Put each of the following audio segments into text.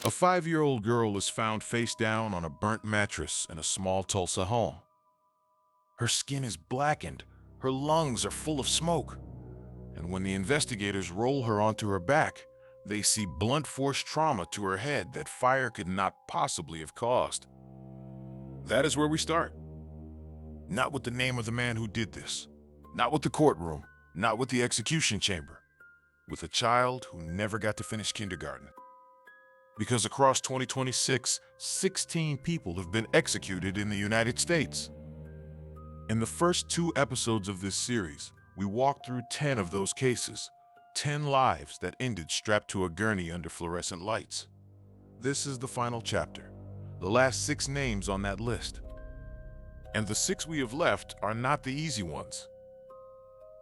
A 5-year-old girl is found face down on a burnt mattress in a small Tulsa home. Her skin is blackened, her lungs are full of smoke, and when the investigators roll her onto her back, they see blunt force trauma to her head that fire could not possibly have caused. That is where we start. Not with the name of the man who did this, not with the courtroom, not with the execution chamber, with a child who never got to finish kindergarten. Because across 2026, 16 people have been executed in the United States. In the first 2 episodes of this series, we walk through 10 of those cases, 10 lives that ended strapped to a gurney under fluorescent lights. This is the final chapter, the last 6 names on that list. And the 6 we have left are not the easy ones.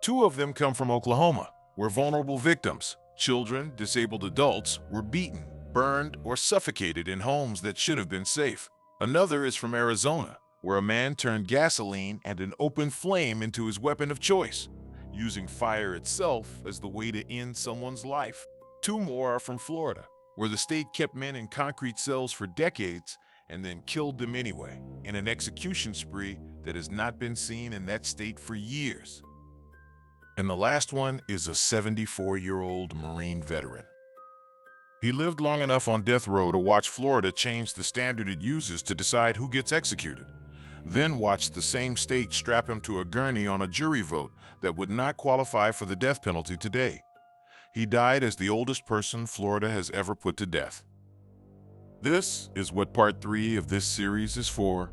2 of them come from Oklahoma, where vulnerable victims, children, disabled adults, were beaten, burned, or suffocated in homes that should have been safe. Another is from Arizona, where a man turned gasoline and an open flame into his weapon of choice, using fire itself as the way to end someone's life. 2 more are from Florida, where the state kept men in concrete cells for decades and then killed them anyway, in an execution spree that has not been seen in that state for years. And the last one is a 74-year-old Marine veteran. He lived long enough on death row to watch Florida change the standard it uses to decide who gets executed, then watch the same state strap him to a gurney on a jury vote that would not qualify for the death penalty today. He died as the oldest person Florida has ever put to death. This is what part 3 of this series is for.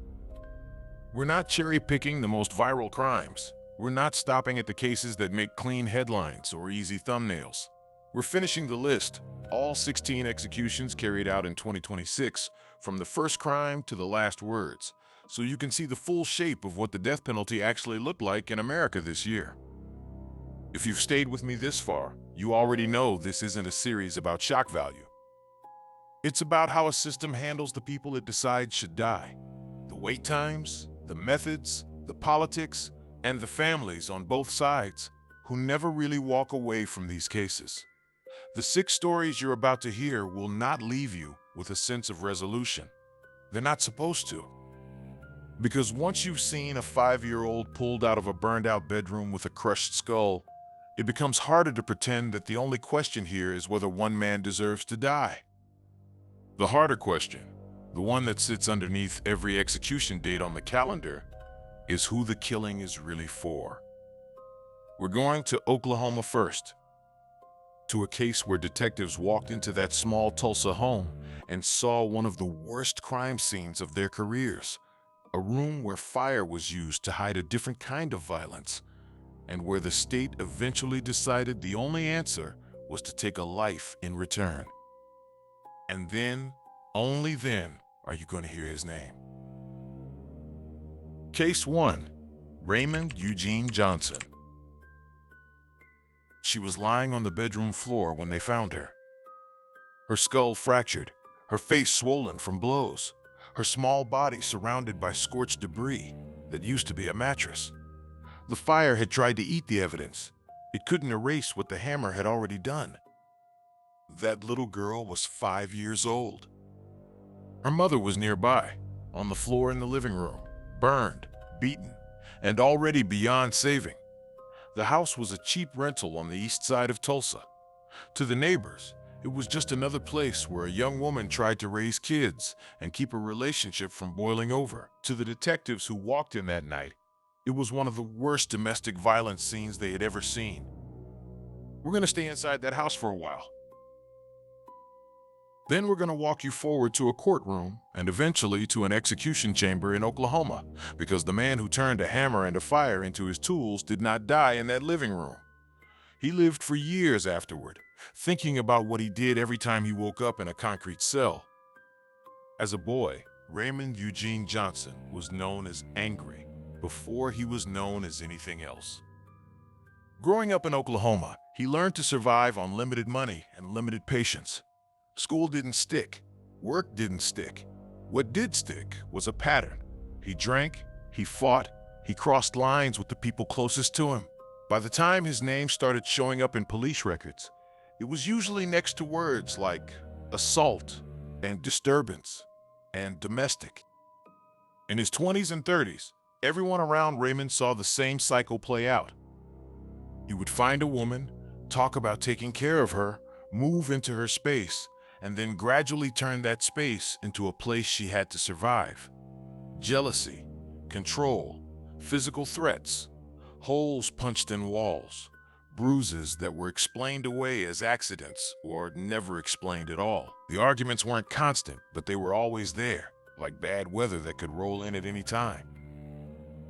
We're not cherry-picking the most viral crimes. We're not stopping at the cases that make clean headlines or easy thumbnails. We're finishing the list, all 16 executions carried out in 2026, from the first crime to the last words, so you can see the full shape of what the death penalty actually looked like in America this year. If you've stayed with me this far, you already know this isn't a series about shock value. It's about how a system handles the people it decides should die. The wait times, the methods, the politics, and the families on both sides who never really walk away from these cases. The 6 stories you're about to hear will not leave you with a sense of resolution. They're not supposed to. Because once you've seen a 5-year-old pulled out of a burned-out bedroom with a crushed skull, it becomes harder to pretend that the only question here is whether one man deserves to die. The harder question, the one that sits underneath every execution date on the calendar, is who the killing is really for. We're going to Oklahoma first, to a case where detectives walked into that small Tulsa home and saw one of the worst crime scenes of their careers, a room where fire was used to hide a different kind of violence, and where the state eventually decided the only answer was to take a life in return. And then, only then, are you going to hear his name. Case 1. Raymond Eugene Johnson. She was lying on the bedroom floor when they found her. Her skull fractured, her face swollen from blows, her small body surrounded by scorched debris that used to be a mattress. The fire had tried to eat the evidence. It couldn't erase what the hammer had already done. That little girl was 5 years old. Her mother was nearby, on the floor in the living room, burned, beaten, and already beyond saving. The house was a cheap rental on the east side of Tulsa. To the neighbors, it was just another place where a young woman tried to raise kids and keep a relationship from boiling over. To the detectives who walked in that night, it was one of the worst domestic violence scenes they had ever seen. We're going to stay inside that house for a while. Then we're going to walk you forward to a courtroom and eventually to an execution chamber in Oklahoma, because the man who turned a hammer and a fire into his tools did not die in that living room. He lived for years afterward, thinking about what he did every time he woke up in a concrete cell. As a boy, Raymond Eugene Johnson was known as Angry before he was known as anything else. Growing up in Oklahoma, he learned to survive on limited money and limited patience. School didn't stick. Work didn't stick. What did stick was a pattern. He drank, he fought, he crossed lines with the people closest to him. By the time his name started showing up in police records, it was usually next to words like assault, and disturbance and domestic. In his 20s and 30s, everyone around Raymond saw the same cycle play out. He would find a woman, talk about taking care of her, move into her space, and then gradually turn that space into a place she had to survive. Jealousy, control, physical threats, holes punched in walls, bruises that were explained away as accidents or never explained at all. The arguments weren't constant, but they were always there, like bad weather that could roll in at any time.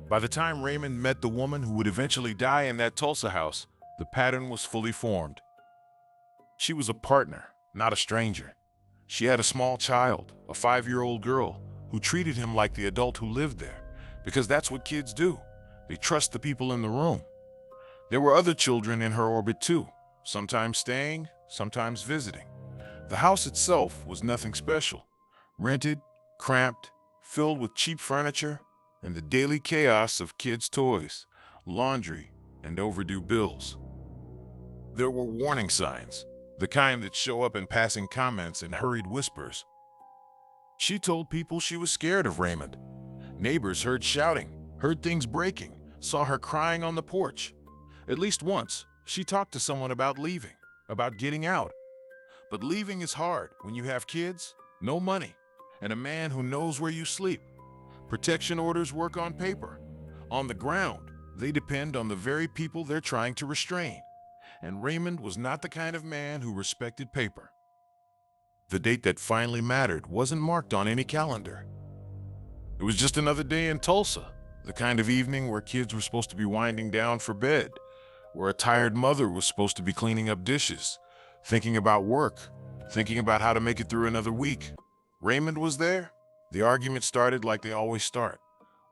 By the time Raymond met the woman who would eventually die in that Tulsa house, the pattern was fully formed. She was a partner, not a stranger. She had a small child, a 5-year-old girl, who treated him like the adult who lived there, because that's what kids do. They trust the people in the room. There were other children in her orbit too, sometimes staying, sometimes visiting. The house itself was nothing special. Rented, cramped, filled with cheap furniture, and the daily chaos of kids' toys, laundry, and overdue bills. There were warning signs, the kind that show up in passing comments and hurried whispers. She told people she was scared of Raymond. Neighbors heard shouting, heard things breaking, saw her crying on the porch. At least once, she talked to someone about leaving, about getting out. But leaving is hard when you have kids, no money, and a man who knows where you sleep. Protection orders work on paper. On the ground, they depend on the very people they're trying to restrain. And Raymond was not the kind of man who respected paper. The date that finally mattered wasn't marked on any calendar. It was just another day in Tulsa, the kind of evening where kids were supposed to be winding down for bed, where a tired mother was supposed to be cleaning up dishes, thinking about work, thinking about how to make it through another week. Raymond was there. The argument started like they always start.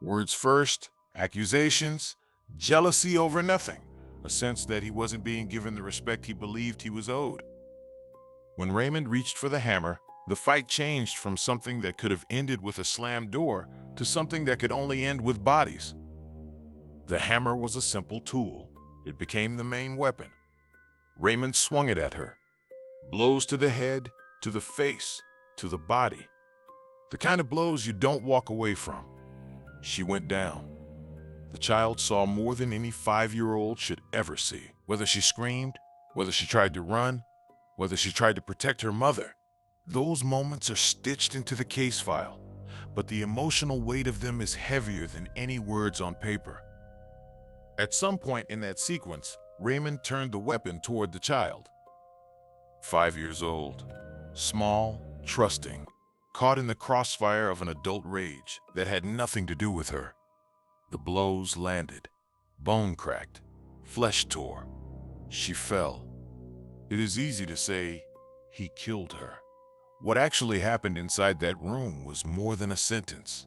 Words first, accusations, jealousy over nothing, a sense that he wasn't being given the respect he believed he was owed. When Raymond reached for the hammer, the fight changed from something that could have ended with a slammed door to something that could only end with bodies. The hammer was a simple tool. It became the main weapon. Raymond swung it at her. Blows to the head, to the face, to the body. The kind of blows you don't walk away from. She went down. The child saw more than any 5-year-old should ever see. Whether she screamed, whether she tried to run, whether she tried to protect her mother. Those moments are stitched into the case file, but the emotional weight of them is heavier than any words on paper. At some point in that sequence, Raymond turned the weapon toward the child. 5 years old, small, trusting, caught in the crossfire of an adult rage that had nothing to do with her. The blows landed, bone cracked, flesh tore. She fell. It is easy to say, he killed her. What actually happened inside that room was more than a sentence.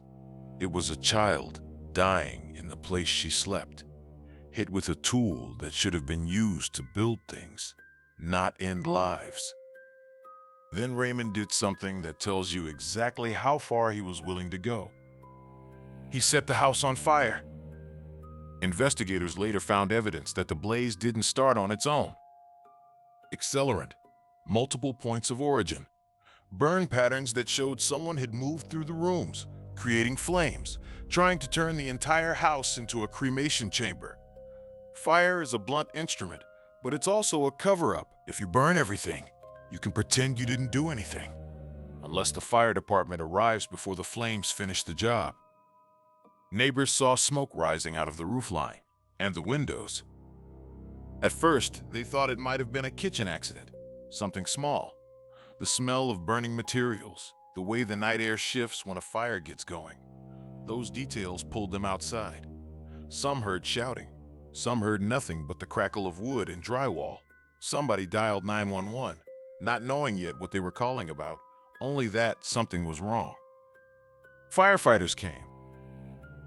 It was a child dying in the place she slept, hit with a tool that should have been used to build things, not end lives. Then Raymond did something that tells you exactly how far he was willing to go. He set the house on fire. Investigators later found evidence that the blaze didn't start on its own. Accelerant, multiple points of origin, burn patterns that showed someone had moved through the rooms, creating flames, trying to turn the entire house into a cremation chamber. Fire is a blunt instrument, but it's also a cover-up. If you burn everything, you can pretend you didn't do anything, unless the fire department arrives before the flames finish the job. Neighbors saw smoke rising out of the roofline and the windows. At first, they thought it might have been a kitchen accident, something small. The smell of burning materials, the way the night air shifts when a fire gets going. Those details pulled them outside. Some heard shouting. Some heard nothing but the crackle of wood and drywall. Somebody dialed 911, not knowing yet what they were calling about, only that something was wrong. Firefighters came.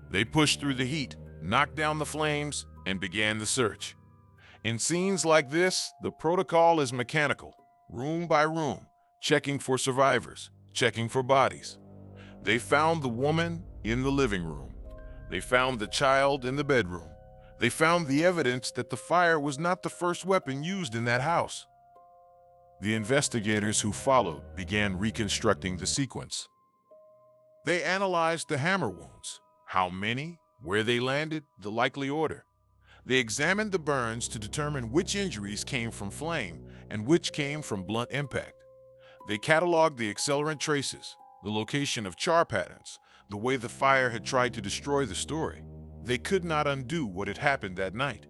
They pushed through the heat, knocked down the flames, and began the search. In scenes like this, the protocol is mechanical, room by room, checking for survivors, checking for bodies. They found the woman in the living room. They found the child in the bedroom. They found the evidence that the fire was not the first weapon used in that house. The investigators who followed began reconstructing the sequence. They analyzed the hammer wounds, how many, where they landed, the likely order. They examined the burns to determine which injuries came from flame and which came from blunt impact. They cataloged the accelerant traces, the location of char patterns, the way the fire had tried to destroy the story. They could not undo what had happened that night.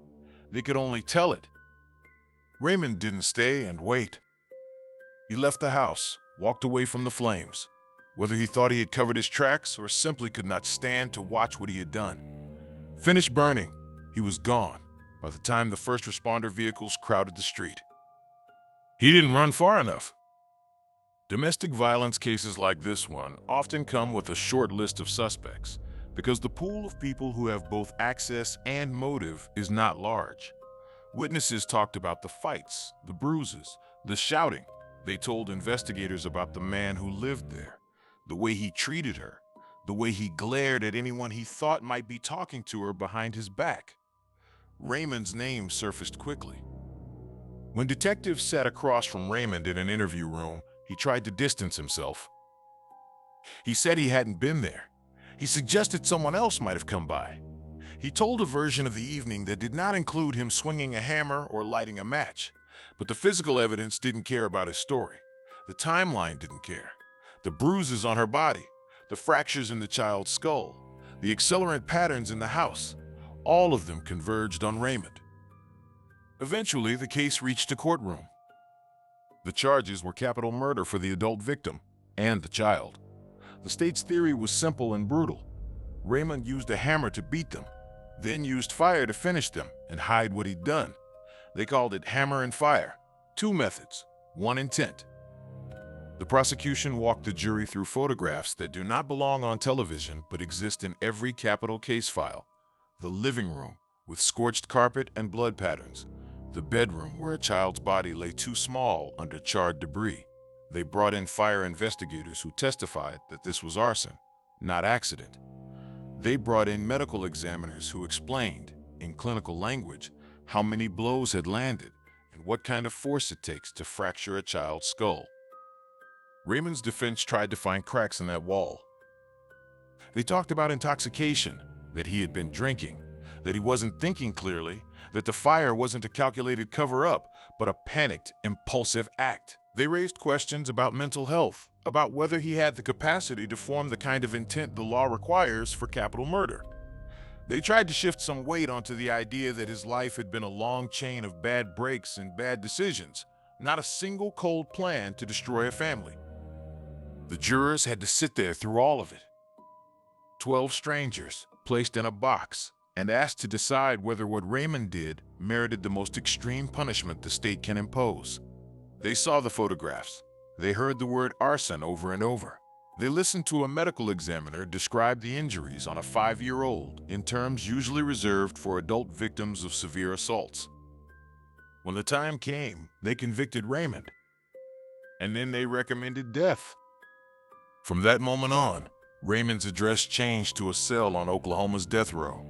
They could only tell it. Raymond didn't stay and wait. He left the house, walked away from the flames, whether he thought he had covered his tracks or simply could not stand to watch what he had done. Finished burning, he was gone by the time the first responder vehicles crowded the street. He didn't run far enough. Domestic violence cases like this one often come with a short list of suspects because the pool of people who have both access and motive is not large. Witnesses talked about the fights, the bruises, the shouting. They told investigators about the man who lived there, the way he treated her, the way he glared at anyone he thought might be talking to her behind his back. Raymond's name surfaced quickly. When detectives sat across from Raymond in an interview room, he tried to distance himself. He said he hadn't been there. He suggested someone else might have come by. He told a version of the evening that did not include him swinging a hammer or lighting a match. But the physical evidence didn't care about his story. The timeline didn't care. The bruises on her body, the fractures in the child's skull, the accelerant patterns in the house, all of them converged on Raymond. Eventually, the case reached a courtroom. The charges were capital murder for the adult victim and the child. The state's theory was simple and brutal. Raymond used a hammer to beat them, then used fire to finish them and hide what he'd done. They called it hammer and fire. Two methods, one intent. The prosecution walked the jury through photographs that do not belong on television but exist in every capital case file. The living room, with scorched carpet and blood patterns. The bedroom where a child's body lay too small under charred debris. They brought in fire investigators who testified that this was arson, not accident. They brought in medical examiners who explained, in clinical language, how many blows had landed and what kind of force it takes to fracture a child's skull. Raymond's defense tried to find cracks in that wall. They talked about intoxication, that he had been drinking, that he wasn't thinking clearly, that the fire wasn't a calculated cover-up, but a panicked, impulsive act. They raised questions about mental health, about whether he had the capacity to form the kind of intent the law requires for capital murder. They tried to shift some weight onto the idea that his life had been a long chain of bad breaks and bad decisions, not a single cold plan to destroy a family. The jurors had to sit there through all of it. 12 strangers, placed in a box, and asked to decide whether what Raymond did merited the most extreme punishment the state can impose. They saw the photographs. They heard the word arson over and over. They listened to a medical examiner describe the injuries on a 5-year-old in terms usually reserved for adult victims of severe assaults. When the time came, they convicted Raymond. And then they recommended death. From that moment on, Raymond's address changed to a cell on Oklahoma's death row.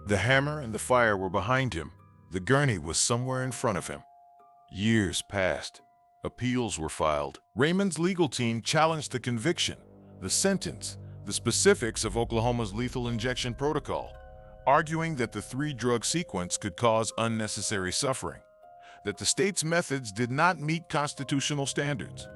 The hammer and the fire were behind him. The gurney was somewhere in front of him. Years passed. Appeals were filed. Raymond's legal team challenged the conviction, the sentence, the specifics of Oklahoma's lethal injection protocol, arguing that the 3-drug sequence could cause unnecessary suffering, that the state's methods did not meet constitutional standards.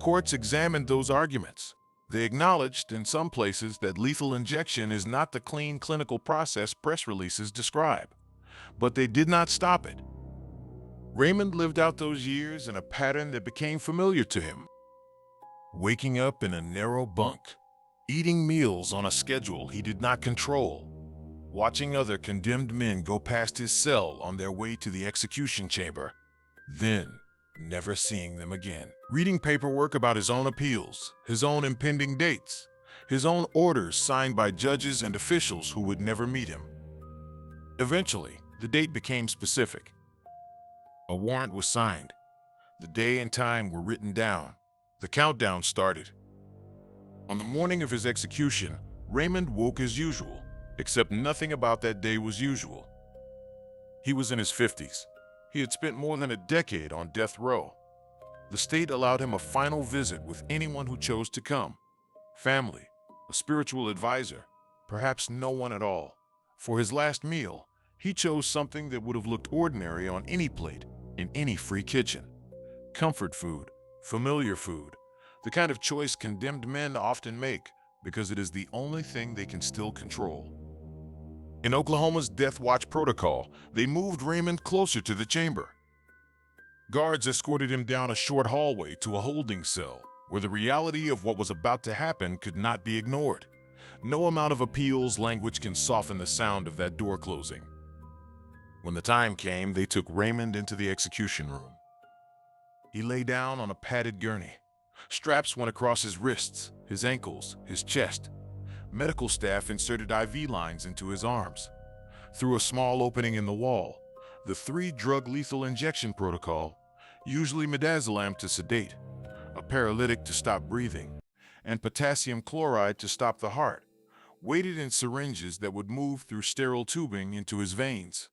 Courts examined those arguments. They acknowledged in some places that lethal injection is not the clean clinical process press releases describe, but they did not stop it. Raymond lived out those years in a pattern that became familiar to him. Waking up in a narrow bunk, eating meals on a schedule he did not control, watching other condemned men go past his cell on their way to the execution chamber, then never seeing them again. Reading paperwork about his own appeals, his own impending dates, his own orders signed by judges and officials who would never meet him. Eventually, the date became specific. A warrant was signed. The day and time were written down. The countdown started. On the morning of his execution, Raymond woke as usual, except nothing about that day was usual. He was in his 50s. He had spent more than a decade on death row. The state allowed him a final visit with anyone who chose to come. Family, a spiritual advisor, perhaps no one at all. For his last meal, he chose something that would have looked ordinary on any plate, in any free kitchen. Comfort food, familiar food, the kind of choice condemned men often make because it is the only thing they can still control. In Oklahoma's Death Watch protocol, they moved Raymond closer to the chamber. Guards escorted him down a short hallway to a holding cell, where the reality of what was about to happen could not be ignored. No amount of appeals language can soften the sound of that door closing. When the time came, they took Raymond into the execution room. He lay down on a padded gurney. Straps went across his wrists, his ankles, his chest. Medical staff inserted IV lines into his arms. Through a small opening in the wall, the 3-drug lethal injection protocol, usually midazolam to sedate, a paralytic to stop breathing, and potassium chloride to stop the heart, waited in syringes that would move through sterile tubing into his veins.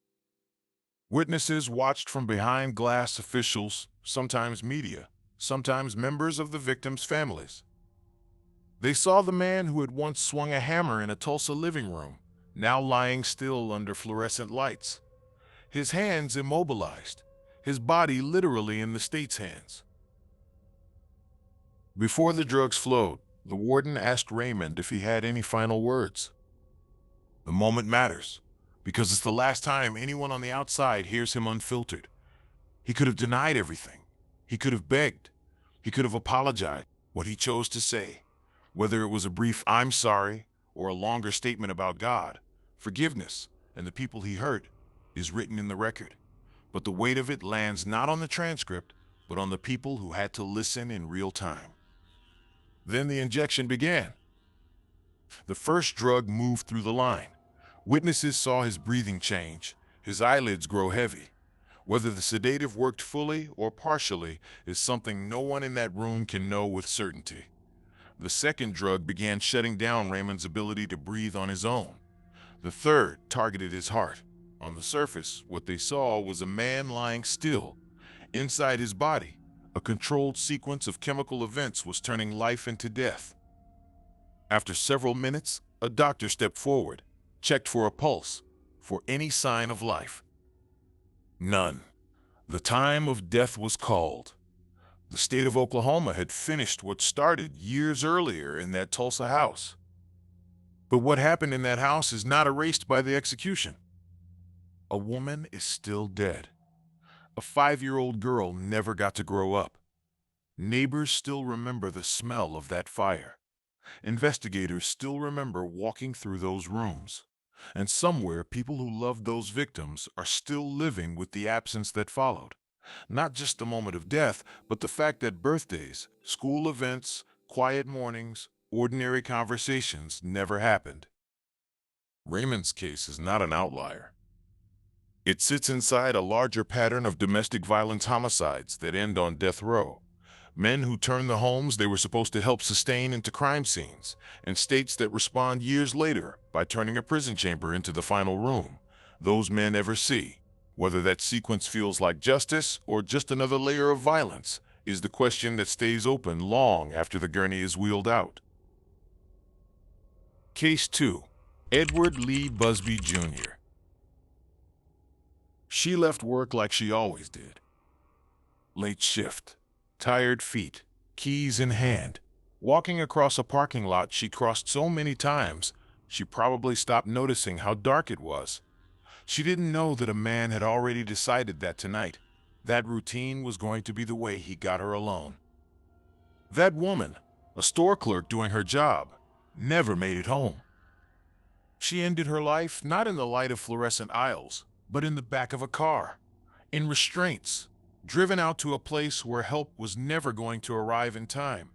Witnesses watched from behind glass, officials, sometimes media, sometimes members of the victims' families. They saw the man who had once swung a hammer in a Tulsa living room, now lying still under fluorescent lights. His hands immobilized, his body literally in the state's hands. Before the drugs flowed, the warden asked Raymond if he had any final words. The moment matters, because it's the last time anyone on the outside hears him unfiltered. He could have denied everything. He could have begged. He could have apologized. What he chose to say, whether it was a brief "I'm sorry" or a longer statement about God, forgiveness, and the people he hurt, is written in the record. But the weight of it lands not on the transcript, but on the people who had to listen in real time. Then the injection began. The first drug moved through the line. Witnesses saw his breathing change, his eyelids grow heavy. Whether the sedative worked fully or partially is something no one in that room can know with certainty. The second drug began shutting down Raymond's ability to breathe on his own. The third targeted his heart. On the surface, what they saw was a man lying still. Inside his body, a controlled sequence of chemical events was turning life into death. After several minutes, a doctor stepped forward, checked for a pulse, for any sign of life. None. The time of death was called. The state of Oklahoma had finished what started years earlier in that Tulsa house. But what happened in that house is not erased by the execution. A woman is still dead. A 5-year-old girl never got to grow up. Neighbors still remember the smell of that fire. Investigators still remember walking through those rooms. And somewhere, people who loved those victims are still living with the absence that followed. Not just the moment of death, but the fact that birthdays, school events, quiet mornings, ordinary conversations never happened. Raymond's case is not an outlier. It sits inside a larger pattern of domestic violence homicides that end on death row. Men who turn the homes they were supposed to help sustain into crime scenes, and states that respond years later by turning a prison chamber into the final room those men ever see. Whether that sequence feels like justice or just another layer of violence is the question that stays open long after the gurney is wheeled out. Case 2. Edward Lee Busby Jr. She left work like she always did. Late shift, tired feet, keys in hand. Walking across a parking lot she crossed so many times, she probably stopped noticing how dark it was. She didn't know that a man had already decided that tonight, that routine was going to be the way he got her alone. That woman, a store clerk doing her job, never made it home. She ended her life not in the light of fluorescent aisles, but in the back of a car, in restraints, driven out to a place where help was never going to arrive in time.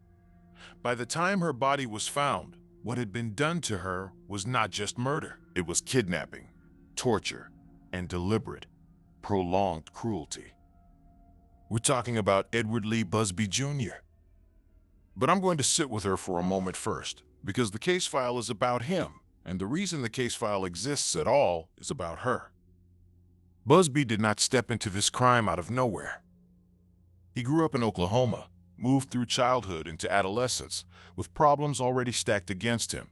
By the time her body was found, what had been done to her was not just murder. It was kidnapping, torture, and deliberate, prolonged cruelty. We're talking about Edward Lee Busby Jr. But I'm going to sit with her for a moment first, because the case file is about him, and the reason the case file exists at all is about her. Busby did not step into this crime out of nowhere. He grew up in Oklahoma, moved through childhood into adolescence, with problems already stacked against him: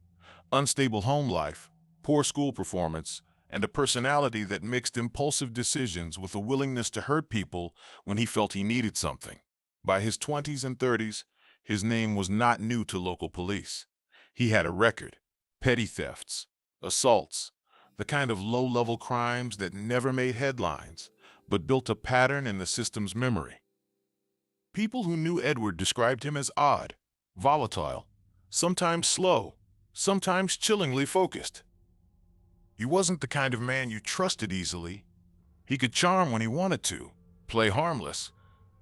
unstable home life, poor school performance, and a personality that mixed impulsive decisions with a willingness to hurt people when he felt he needed something. By his 20s and 30s, his name was not new to local police. He had a record: petty thefts, assaults, the kind of low-level crimes that never made headlines, but built a pattern in the system's memory. People who knew Edward described him as odd, volatile, sometimes slow, sometimes chillingly focused. He wasn't the kind of man you trusted easily. He could charm when he wanted to, play harmless,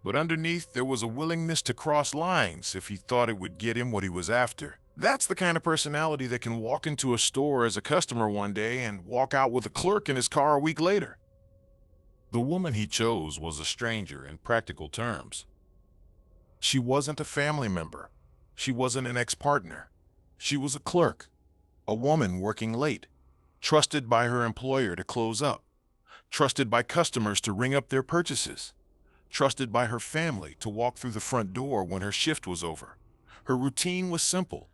but underneath there was a willingness to cross lines if he thought it would get him what he was after. That's the kind of personality that can walk into a store as a customer one day and walk out with a clerk in his car a week later. The woman he chose was a stranger in practical terms. She wasn't a family member. She wasn't an ex-partner. She was a clerk, a woman working late, trusted by her employer to close up, trusted by customers to ring up their purchases, trusted by her family to walk through the front door when her shift was over. Her routine was simple: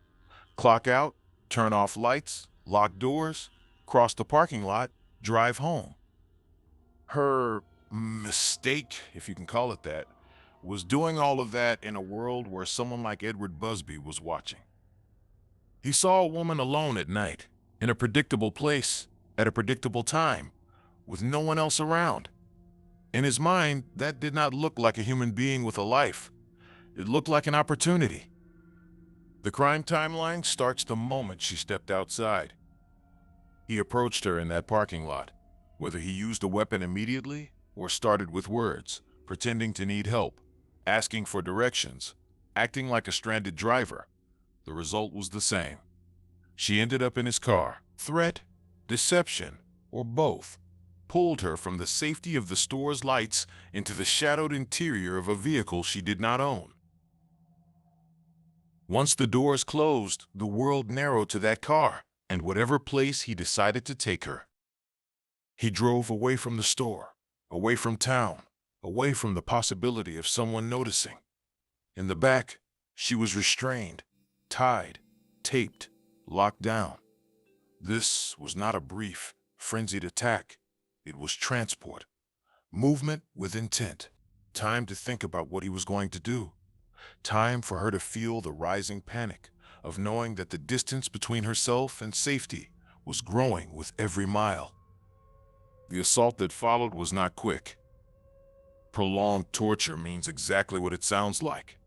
clock out, turn off lights, lock doors, cross the parking lot, drive home. Her mistake, if you can call it that, was doing all of that in a world where someone like Edward Busby was watching. He saw a woman alone at night, in a predictable place, at a predictable time, with no one else around. In his mind, that did not look like a human being with a life. It looked like an opportunity. The crime timeline starts the moment she stepped outside. He approached her in that parking lot. Whether he used a weapon immediately or started with words, pretending to need help, asking for directions, acting like a stranded driver, the result was the same. She ended up in his car. Threat, deception, or both pulled her from the safety of the store's lights into the shadowed interior of a vehicle she did not own. Once the doors closed, the world narrowed to that car and whatever place he decided to take her. He drove away from the store, away from town, away from the possibility of someone noticing. In the back, she was restrained, tied, taped, locked down. This was not a brief, frenzied attack. It was transport, movement with intent, time to think about what he was going to do, time for her to feel the rising panic of knowing that the distance between herself and safety was growing with every mile. The assault that followed was not quick. Prolonged torture means exactly what it sounds like.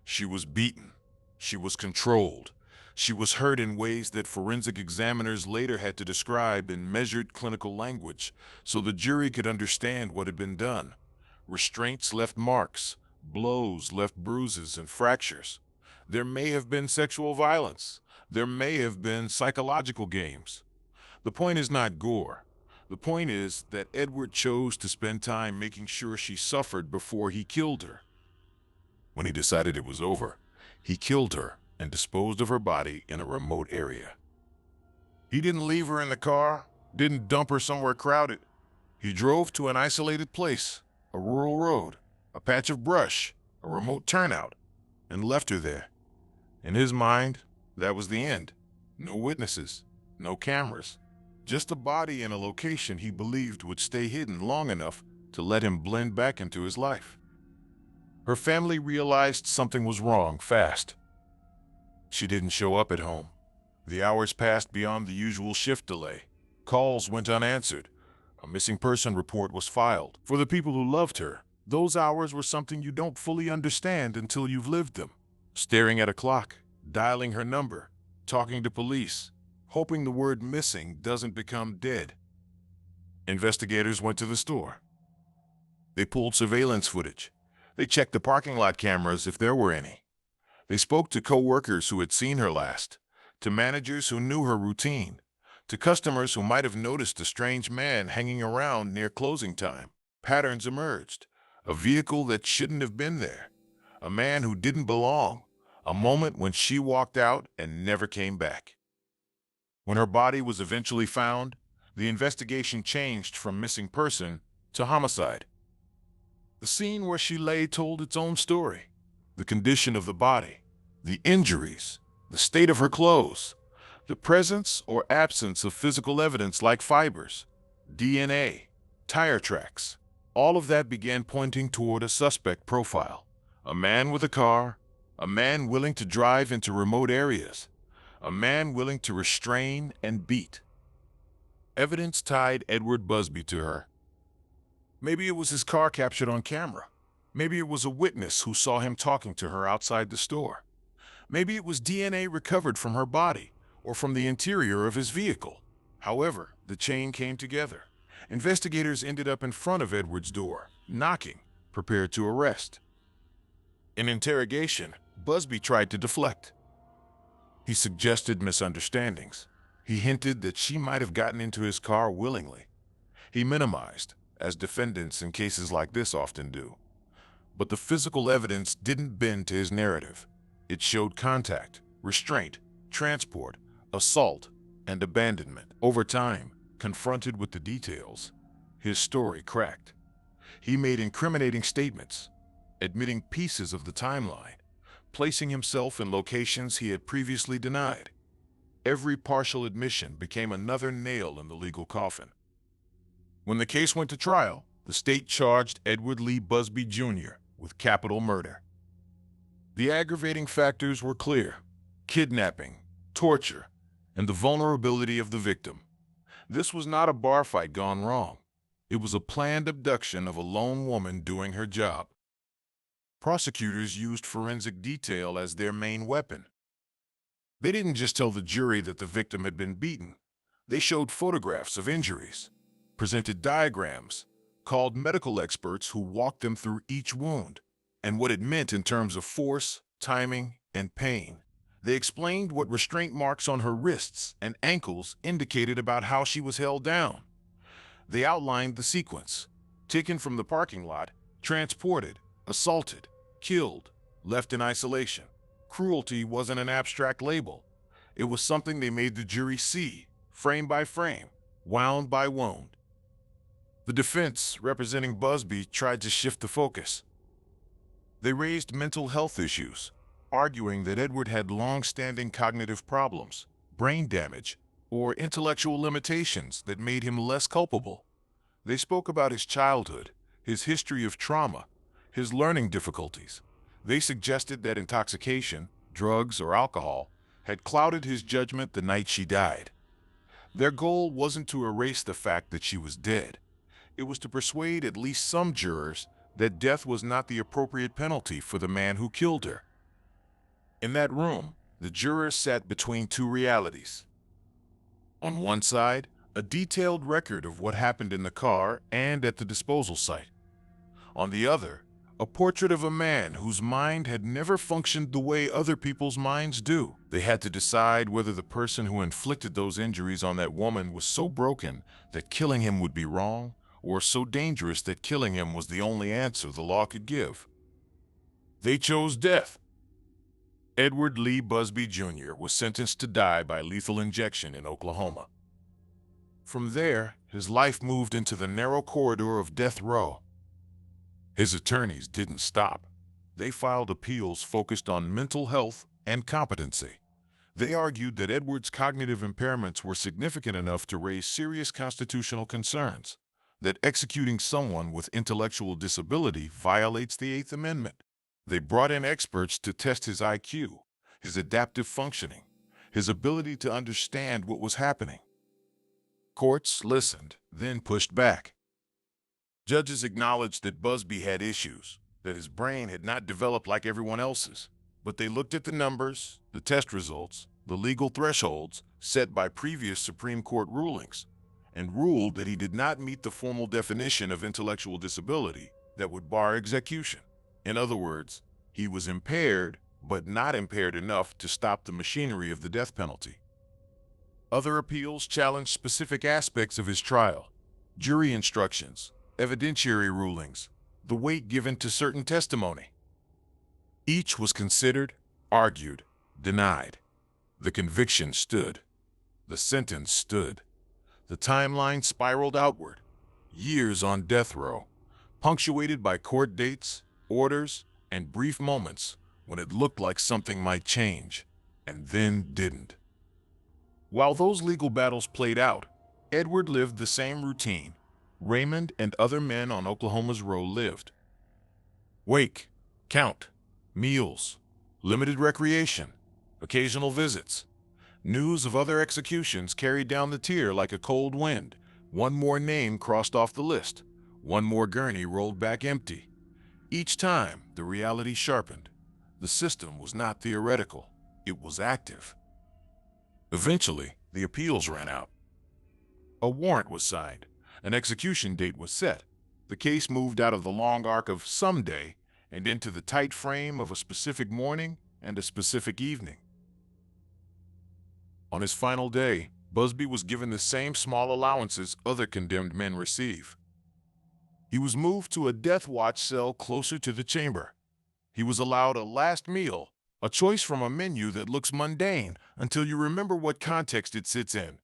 She was beaten. She was controlled. She was hurt in ways that forensic examiners later had to describe in measured clinical language so the jury could understand what had been done. Restraints left marks. Blows left bruises and fractures. There may have been sexual violence. There may have been psychological games. The point is not gore. The point is that Edward chose to spend time making sure she suffered before he killed her. When he decided it was over, he killed her and disposed of her body in a remote area. He didn't leave her in the car, didn't dump her somewhere crowded. He drove to an isolated place, a rural road, a patch of brush, a remote turnout, and left her there. In his mind, that was the end. No witnesses, no cameras, just a body in a location he believed would stay hidden long enough to let him blend back into his life. Her family realized something was wrong fast. She didn't show up at home. The hours passed beyond the usual shift delay. Calls went unanswered. A missing person report was filed. For the people who loved her, those hours were something you don't fully understand until you've lived them. Staring at a clock, dialing her number, talking to police, hoping the word missing doesn't become dead. Investigators went to the store. They pulled surveillance footage. They checked the parking lot cameras if there were any. They spoke to co-workers who had seen her last, to managers who knew her routine, to customers who might have noticed a strange man hanging around near closing time. Patterns emerged. A vehicle that shouldn't have been there. A man who didn't belong. A moment when she walked out and never came back. When her body was eventually found, the investigation changed from missing person to homicide. The scene where she lay told its own story. The condition of the body, the injuries, the state of her clothes, the presence or absence of physical evidence like fibers, DNA, tire tracks, all of that began pointing toward a suspect profile. A man with a car, a man willing to drive into remote areas, a man willing to restrain and beat. Evidence tied Edward Busby to her. Maybe it was his car captured on camera. Maybe it was a witness who saw him talking to her outside the store. Maybe it was DNA recovered from her body or from the interior of his vehicle. However, the chain came together. Investigators ended up in front of Edward's door, knocking, prepared to arrest. In interrogation, Busby tried to deflect. He suggested misunderstandings. He hinted that she might have gotten into his car willingly. He minimized, as defendants in cases like this often do. But the physical evidence didn't bend to his narrative. It showed contact, restraint, transport, assault, and abandonment. Over time, confronted with the details, his story cracked. He made incriminating statements, admitting pieces of the timeline, placing himself in locations he had previously denied. Every partial admission became another nail in the legal coffin. When the case went to trial, the state charged Edward Lee Busby Jr. with capital murder. The aggravating factors were clear: kidnapping, torture, and the vulnerability of the victim. This was not a bar fight gone wrong. It was a planned abduction of a lone woman doing her job. Prosecutors used forensic detail as their main weapon. They didn't just tell the jury that the victim had been beaten. They showed photographs of injuries, presented diagrams, called medical experts who walked them through each wound and what it meant in terms of force, timing, and pain. They explained what restraint marks on her wrists and ankles indicated about how she was held down. They outlined the sequence: taken from the parking lot, transported, assaulted, killed, left in isolation. Cruelty wasn't an abstract label. It was something they made the jury see, frame by frame, wound by wound. The defense, representing Busby, tried to shift the focus. They raised mental health issues, arguing that Edward had long-standing cognitive problems, brain damage, or intellectual limitations that made him less culpable. They spoke about his childhood, his history of trauma, his learning difficulties. They suggested that intoxication, drugs, or alcohol had clouded his judgment the night she died. Their goal wasn't to erase the fact that she was dead. It was to persuade at least some jurors that death was not the appropriate penalty for the man who killed her. In that room, the jurors sat between two realities. On one side, a detailed record of what happened in the car and at the disposal site. On the other, a portrait of a man whose mind had never functioned the way other people's minds do. They had to decide whether the person who inflicted those injuries on that woman was so broken that killing him would be wrong, or so dangerous that killing him was the only answer the law could give. They chose death. Edward Lee Busby Jr. was sentenced to die by lethal injection in Oklahoma. From there, his life moved into the narrow corridor of death row. His attorneys didn't stop. They filed appeals focused on mental health and competency. They argued that Edward's cognitive impairments were significant enough to raise serious constitutional concerns, that executing someone with intellectual disability violates the Eighth Amendment. They brought in experts to test his IQ, his adaptive functioning, his ability to understand what was happening. Courts listened, then pushed back. Judges acknowledged that Busby had issues, that his brain had not developed like everyone else's, but they looked at the numbers, the test results, the legal thresholds set by previous Supreme Court rulings, and ruled that he did not meet the formal definition of intellectual disability that would bar execution. In other words, he was impaired, but not impaired enough to stop the machinery of the death penalty. Other appeals challenged specific aspects of his trial: jury instructions, evidentiary rulings, the weight given to certain testimony. Each was considered, argued, denied. The conviction stood. The sentence stood. The timeline spiraled outward. Years on death row, punctuated by court dates, orders, and brief moments when it looked like something might change, and then didn't. While those legal battles played out, Edward lived the same routine Raymond and other men on Oklahoma's row lived. Wake, count, meals, limited recreation, occasional visits. News of other executions carried down the tier like a cold wind. One more name crossed off the list. One more gurney rolled back empty. Each time, the reality sharpened. The system was not theoretical. It was active. Eventually, the appeals ran out. A warrant was signed. An execution date was set. The case moved out of the long arc of someday and into the tight frame of a specific morning and a specific evening. On his final day, Busby was given the same small allowances other condemned men receive. He was moved to a death watch cell closer to the chamber. He was allowed a last meal, a choice from a menu that looks mundane until you remember what context it sits in.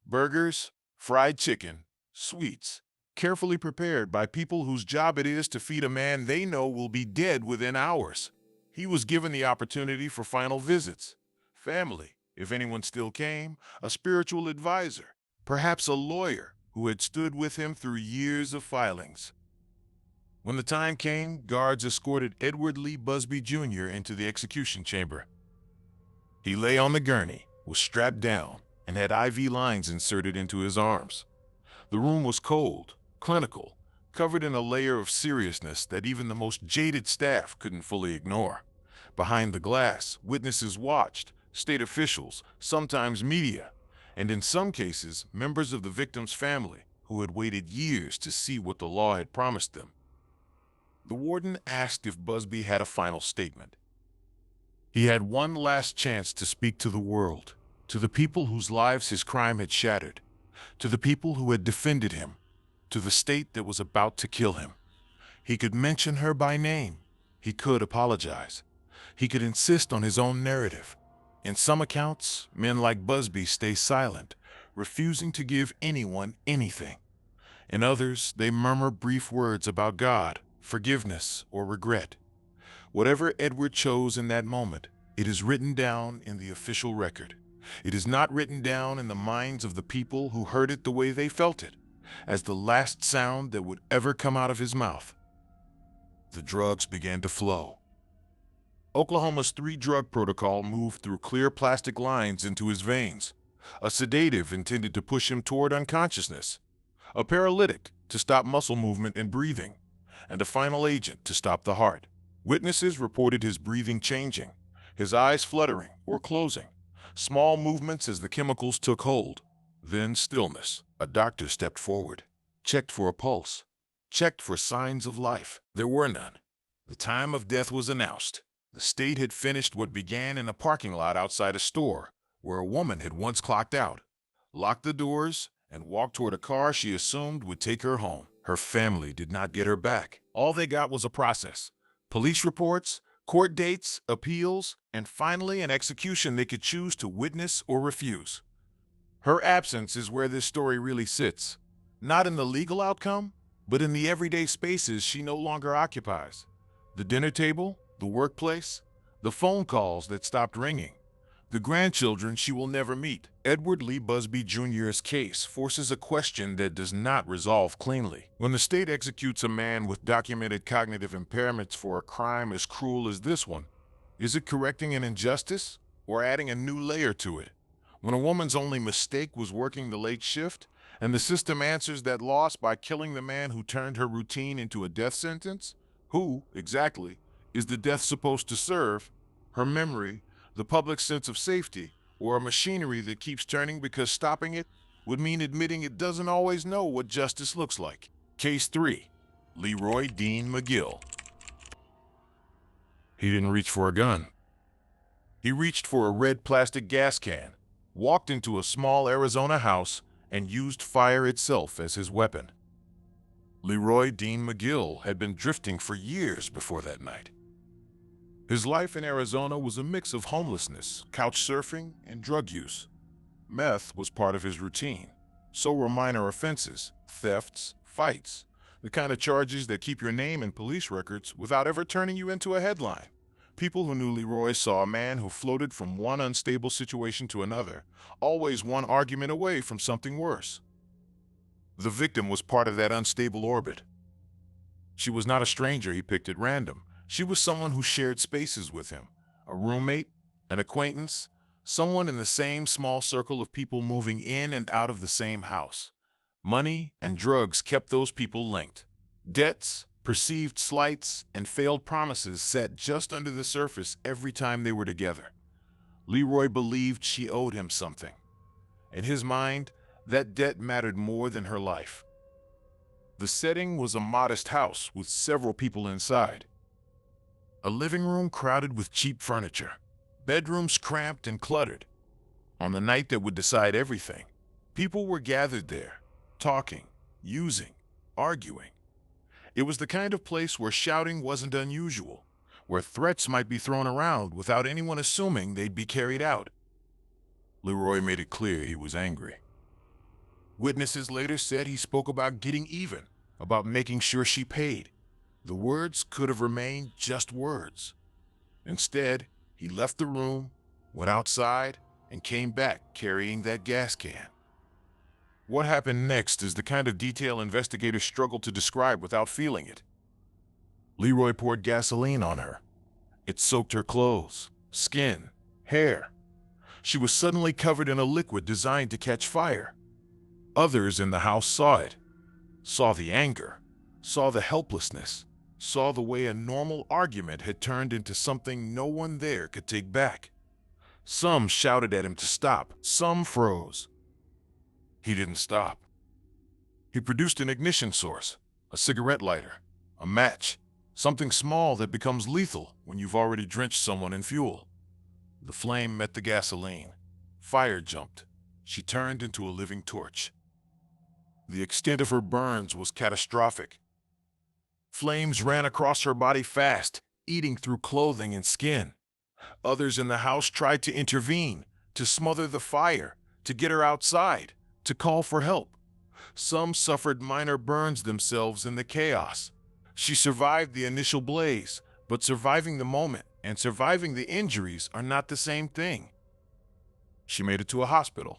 Burgers, fried chicken, sweets, carefully prepared by people whose job it is to feed a man they know will be dead within hours. He was given the opportunity for final visits, family, if anyone still came, a spiritual advisor, perhaps a lawyer who had stood with him through years of filings. When the time came, guards escorted Edward Lee Busby Jr. into the execution chamber. He lay on the gurney, was strapped down, and had IV lines inserted into his arms. The room was cold, clinical, covered in a layer of seriousness that even the most jaded staff couldn't fully ignore. Behind the glass, witnesses watched, state officials, sometimes media, and in some cases, members of the victim's family who had waited years to see what the law had promised them. The warden asked if Busby had a final statement. He had one last chance to speak to the world, to the people whose lives his crime had shattered, to the people who had defended him, to the state that was about to kill him. He could mention her by name. He could apologize. He could insist on his own narrative. In some accounts, men like Busby stay silent, refusing to give anyone anything. In others, they murmur brief words about God, forgiveness, or regret. Whatever Edward chose in that moment, it is written down in the official record. It is not written down in the minds of the people who heard it the way they felt it, as the last sound that would ever come out of his mouth. The drugs began to flow. Oklahoma's 3-drug protocol moved through clear plastic lines into his veins, a sedative intended to push him toward unconsciousness, a paralytic to stop muscle movement and breathing, and a final agent to stop the heart. Witnesses reported his breathing changing, his eyes fluttering or closing, small movements as the chemicals took hold. Then stillness. A doctor stepped forward, checked for a pulse, checked for signs of life. There were none. The time of death was announced. The state had finished what began in a parking lot outside a store where a woman had once clocked out, locked the doors, and walked toward a car she assumed would take her home. Her family did not get her back. All they got was a process. Police reports, court dates, appeals, and finally an execution they could choose to witness or refuse. Her absence is where this story really sits, not in the legal outcome, but in the everyday spaces she no longer occupies. The dinner table, the workplace, the phone calls that stopped ringing, the grandchildren she will never meet. Edward Lee Busby Jr.'s case forces a question that does not resolve cleanly. When the state executes a man with documented cognitive impairments for a crime as cruel as this one, is it correcting an injustice or adding a new layer to it? When a woman's only mistake was working the late shift, and the system answers that loss by killing the man who turned her routine into a death sentence, who, exactly, is the death supposed to serve? Her memory, the public sense of safety, or a machinery that keeps turning because stopping it would mean admitting it doesn't always know what justice looks like. Case 3. Leroy Dean McGill. He didn't reach for a gun. He reached for a red plastic gas can, walked into a small Arizona house, and used fire itself as his weapon. Leroy Dean McGill had been drifting for years before that night. His life in Arizona was a mix of homelessness, couch surfing, and drug use. Meth was part of his routine. So were minor offenses, thefts, fights. The kind of charges that keep your name in police records without ever turning you into a headline. People who knew Leroy saw a man who floated from one unstable situation to another, always one argument away from something worse. The victim was part of that unstable orbit. She was not a stranger he picked at random. She was someone who shared spaces with him, a roommate, an acquaintance, someone in the same small circle of people moving in and out of the same house. Money and drugs kept those people linked. Debts, perceived slights, and failed promises sat just under the surface every time they were together. Leroy believed she owed him something. In his mind, that debt mattered more than her life. The setting was a modest house with several people inside. A living room crowded with cheap furniture, bedrooms cramped and cluttered. On the night that would decide everything, people were gathered there, talking, using, arguing. It was the kind of place where shouting wasn't unusual, where threats might be thrown around without anyone assuming they'd be carried out. Leroy made it clear he was angry. Witnesses later said he spoke about getting even, about making sure she paid. The words could have remained just words. Instead, he left the room, went outside, and came back carrying that gas can. What happened next is the kind of detail investigators struggle to describe without feeling it. Leroy poured gasoline on her. It soaked her clothes, skin, hair. She was suddenly covered in a liquid designed to catch fire. Others in the house saw it, saw the anger, saw the helplessness, saw the way a normal argument had turned into something no one there could take back. Some shouted at him to stop, some froze. He didn't stop. He produced an ignition source, a cigarette lighter, a match, something small that becomes lethal when you've already drenched someone in fuel. The flame met the gasoline. Fire jumped. She turned into a living torch. The extent of her burns was catastrophic. Flames ran across her body fast, eating through clothing and skin. Others in the house tried to intervene, to smother the fire, to get her outside, to call for help. Some suffered minor burns themselves in the chaos. She survived the initial blaze, but surviving the moment and surviving the injuries are not the same thing. She made it to a hospital.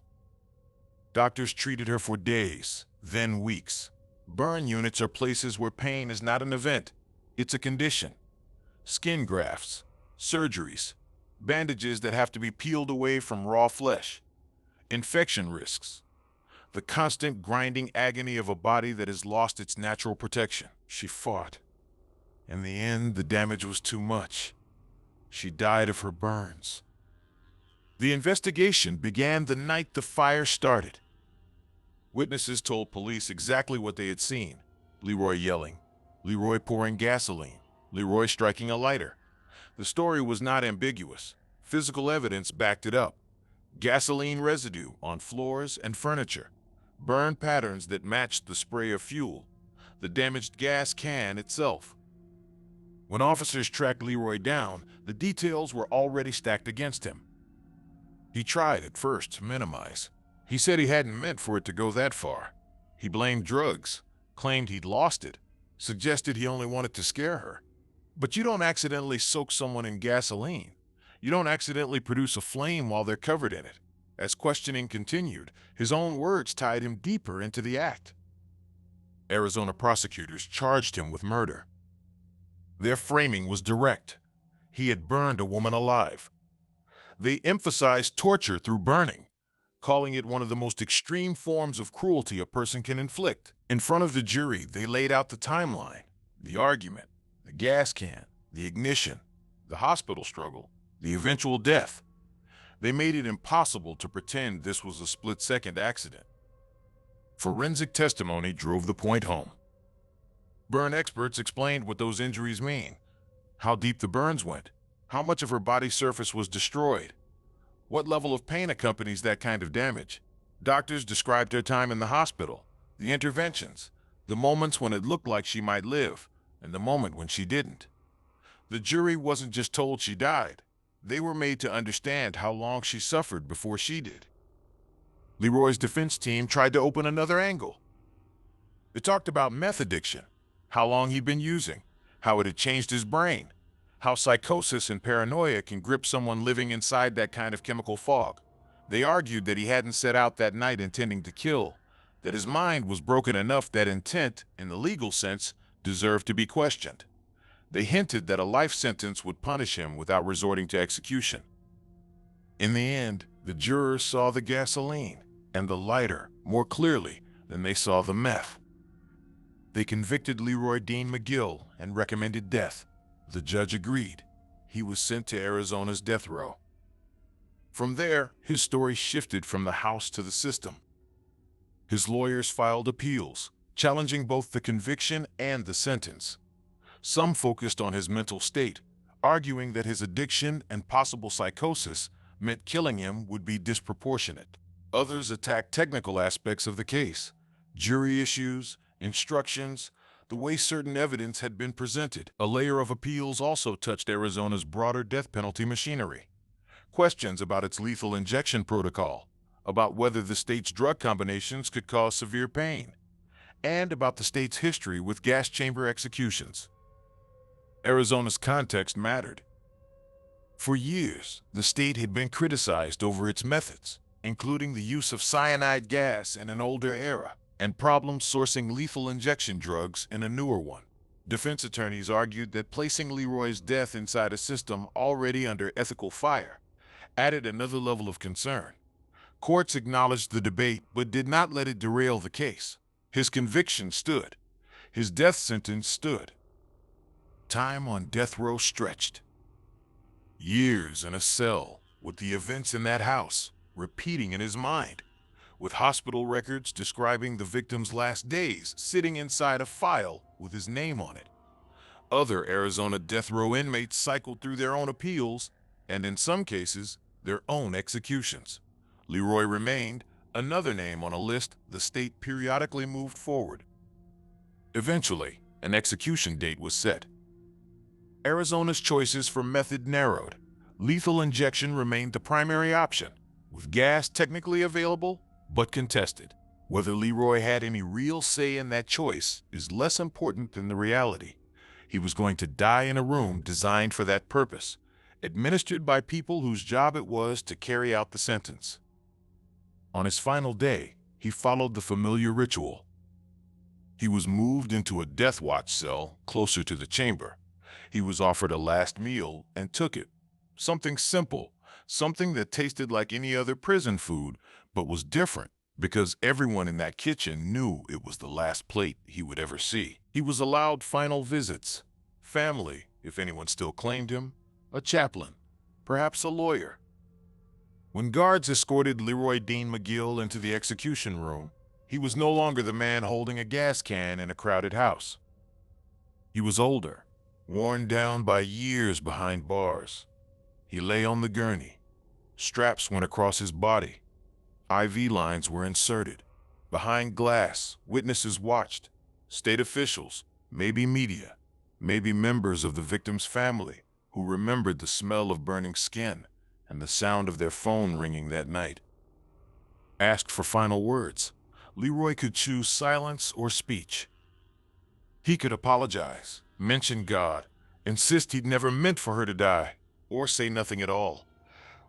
Doctors treated her for days, then weeks. Burn units are places where pain is not an event, it's a condition. Skin grafts, surgeries, bandages that have to be peeled away from raw flesh, infection risks, the constant grinding agony of a body that has lost its natural protection. She fought. In the end, the damage was too much. She died of her burns. The investigation began the night the fire started. Witnesses told police exactly what they had seen. Leroy yelling, Leroy pouring gasoline, Leroy striking a lighter. The story was not ambiguous. Physical evidence backed it up. Gasoline residue on floors and furniture, burn patterns that matched the spray of fuel, the damaged gas can itself. When officers tracked Leroy down, the details were already stacked against him. He tried at first to minimize. He said he hadn't meant for it to go that far. He blamed drugs, claimed he'd lost it, suggested he only wanted to scare her. But you don't accidentally soak someone in gasoline. You don't accidentally produce a flame while they're covered in it. As questioning continued, his own words tied him deeper into the act. Arizona prosecutors charged him with murder. Their framing was direct. He had burned a woman alive. They emphasized torture through burning, calling it one of the most extreme forms of cruelty a person can inflict. In front of the jury, they laid out the timeline, the argument, the gas can, the ignition, the hospital struggle, the eventual death. They made it impossible to pretend this was a split-second accident. Forensic testimony drove the point home. Burn experts explained what those injuries mean, how deep the burns went, how much of her body surface was destroyed, what level of pain accompanies that kind of damage. Doctors described their time in the hospital, the interventions, the moments when it looked like she might live, and the moment when she didn't. The jury wasn't just told she died. They were made to understand how long she suffered before she did. Leroy's defense team tried to open another angle. They talked about meth addiction, how long he'd been using, how it had changed his brain, how psychosis and paranoia can grip someone living inside that kind of chemical fog. They argued that he hadn't set out that night intending to kill, that his mind was broken enough that intent, in the legal sense, deserved to be questioned. They hinted that a life sentence would punish him without resorting to execution. In the end, the jurors saw the gasoline and the lighter more clearly than they saw the meth. They convicted Leroy Dean McGill and recommended death. The judge agreed. He was sent to Arizona's death row. From there, his story shifted from the house to the system. His lawyers filed appeals, challenging both the conviction and the sentence. Some focused on his mental state, arguing that his addiction and possible psychosis meant killing him would be disproportionate. Others attacked technical aspects of the case, jury issues, instructions, the way certain evidence had been presented. A layer of appeals also touched Arizona's broader death penalty machinery. Questions about its lethal injection protocol, about whether the state's drug combinations could cause severe pain, and about the state's history with gas chamber executions. Arizona's context mattered. For years, the state had been criticized over its methods, including the use of cyanide gas in an older era, and problems sourcing lethal injection drugs in a newer one. Defense attorneys argued that placing Leroy's death inside a system already under ethical fire added another level of concern. Courts acknowledged the debate but did not let it derail the case. His conviction stood. His death sentence stood. Time on death row stretched. Years in a cell, with the events in that house repeating in his mind, with hospital records describing the victim's last days sitting inside a file with his name on it. Other Arizona death row inmates cycled through their own appeals, and in some cases, their own executions. Leroy remained, another name on a list the state periodically moved forward. Eventually, an execution date was set. Arizona's choices for method narrowed. Lethal injection remained the primary option, with gas technically available but contested. Whether Leroy had any real say in that choice is less important than the reality. He was going to die in a room designed for that purpose, administered by people whose job it was to carry out the sentence. On his final day, he followed the familiar ritual. He was moved into a death watch cell closer to the chamber. He was offered a last meal and took it. Something simple, something that tasted like any other prison food, but was different because everyone in that kitchen knew it was the last plate he would ever see. He was allowed final visits, family, if anyone still claimed him, a chaplain, perhaps a lawyer. When guards escorted Leroy Dean McGill into the execution room, he was no longer the man holding a gas can in a crowded house. He was older, worn down by years behind bars. He lay on the gurney. Straps went across his body. IV lines were inserted. Behind glass, witnesses watched. State officials, maybe media, maybe members of the victim's family who remembered the smell of burning skin and the sound of their phone ringing that night. Asked for final words, Leroy could choose silence or speech. He could apologize, mention God, insist he'd never meant for her to die, or say nothing at all.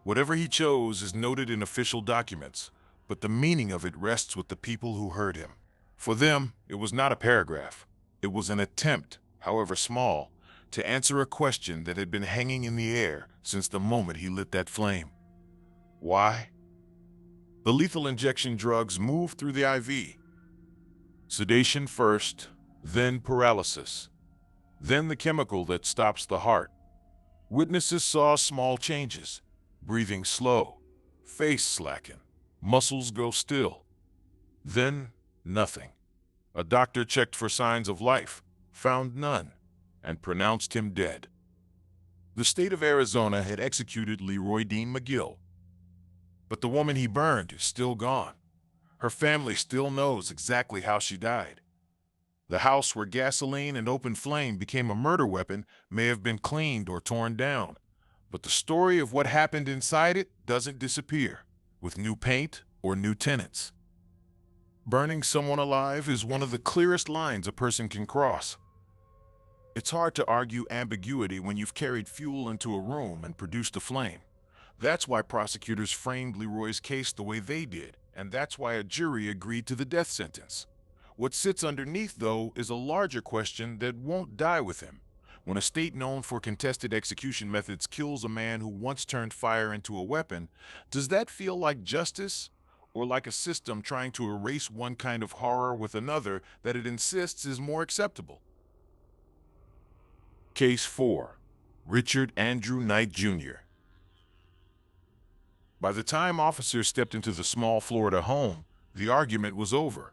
Whatever he chose is noted in official documents, but the meaning of it rests with the people who heard him. For them, it was not a paragraph. It was an attempt, however small, to answer a question that had been hanging in the air since the moment he lit that flame. Why? The lethal injection drugs moved through the IV. Sedation first, then paralysis, then the chemical that stops the heart. Witnesses saw small changes, breathing slow, face slacken, muscles go still. Then, nothing. A doctor checked for signs of life, found none, and pronounced him dead. The state of Arizona had executed Leroy Dean McGill, but the woman he burned is still gone. Her family still knows exactly how she died. The house where gasoline and open flame became a murder weapon may have been cleaned or torn down, but the story of what happened inside it doesn't disappear with new paint or new tenants. Burning someone alive is one of the clearest lines a person can cross. It's hard to argue ambiguity when you've carried fuel into a room and produced a flame. That's why prosecutors framed Leroy's case the way they did, and that's why a jury agreed to the death sentence. What sits underneath, though, is a larger question that won't die with him. When a state known for contested execution methods kills a man who once turned fire into a weapon, does that feel like justice? Or like a system trying to erase one kind of horror with another that it insists is more acceptable? Case 4. Richard Andrew Knight, Jr. By the time officers stepped into the small Florida home, the argument was over.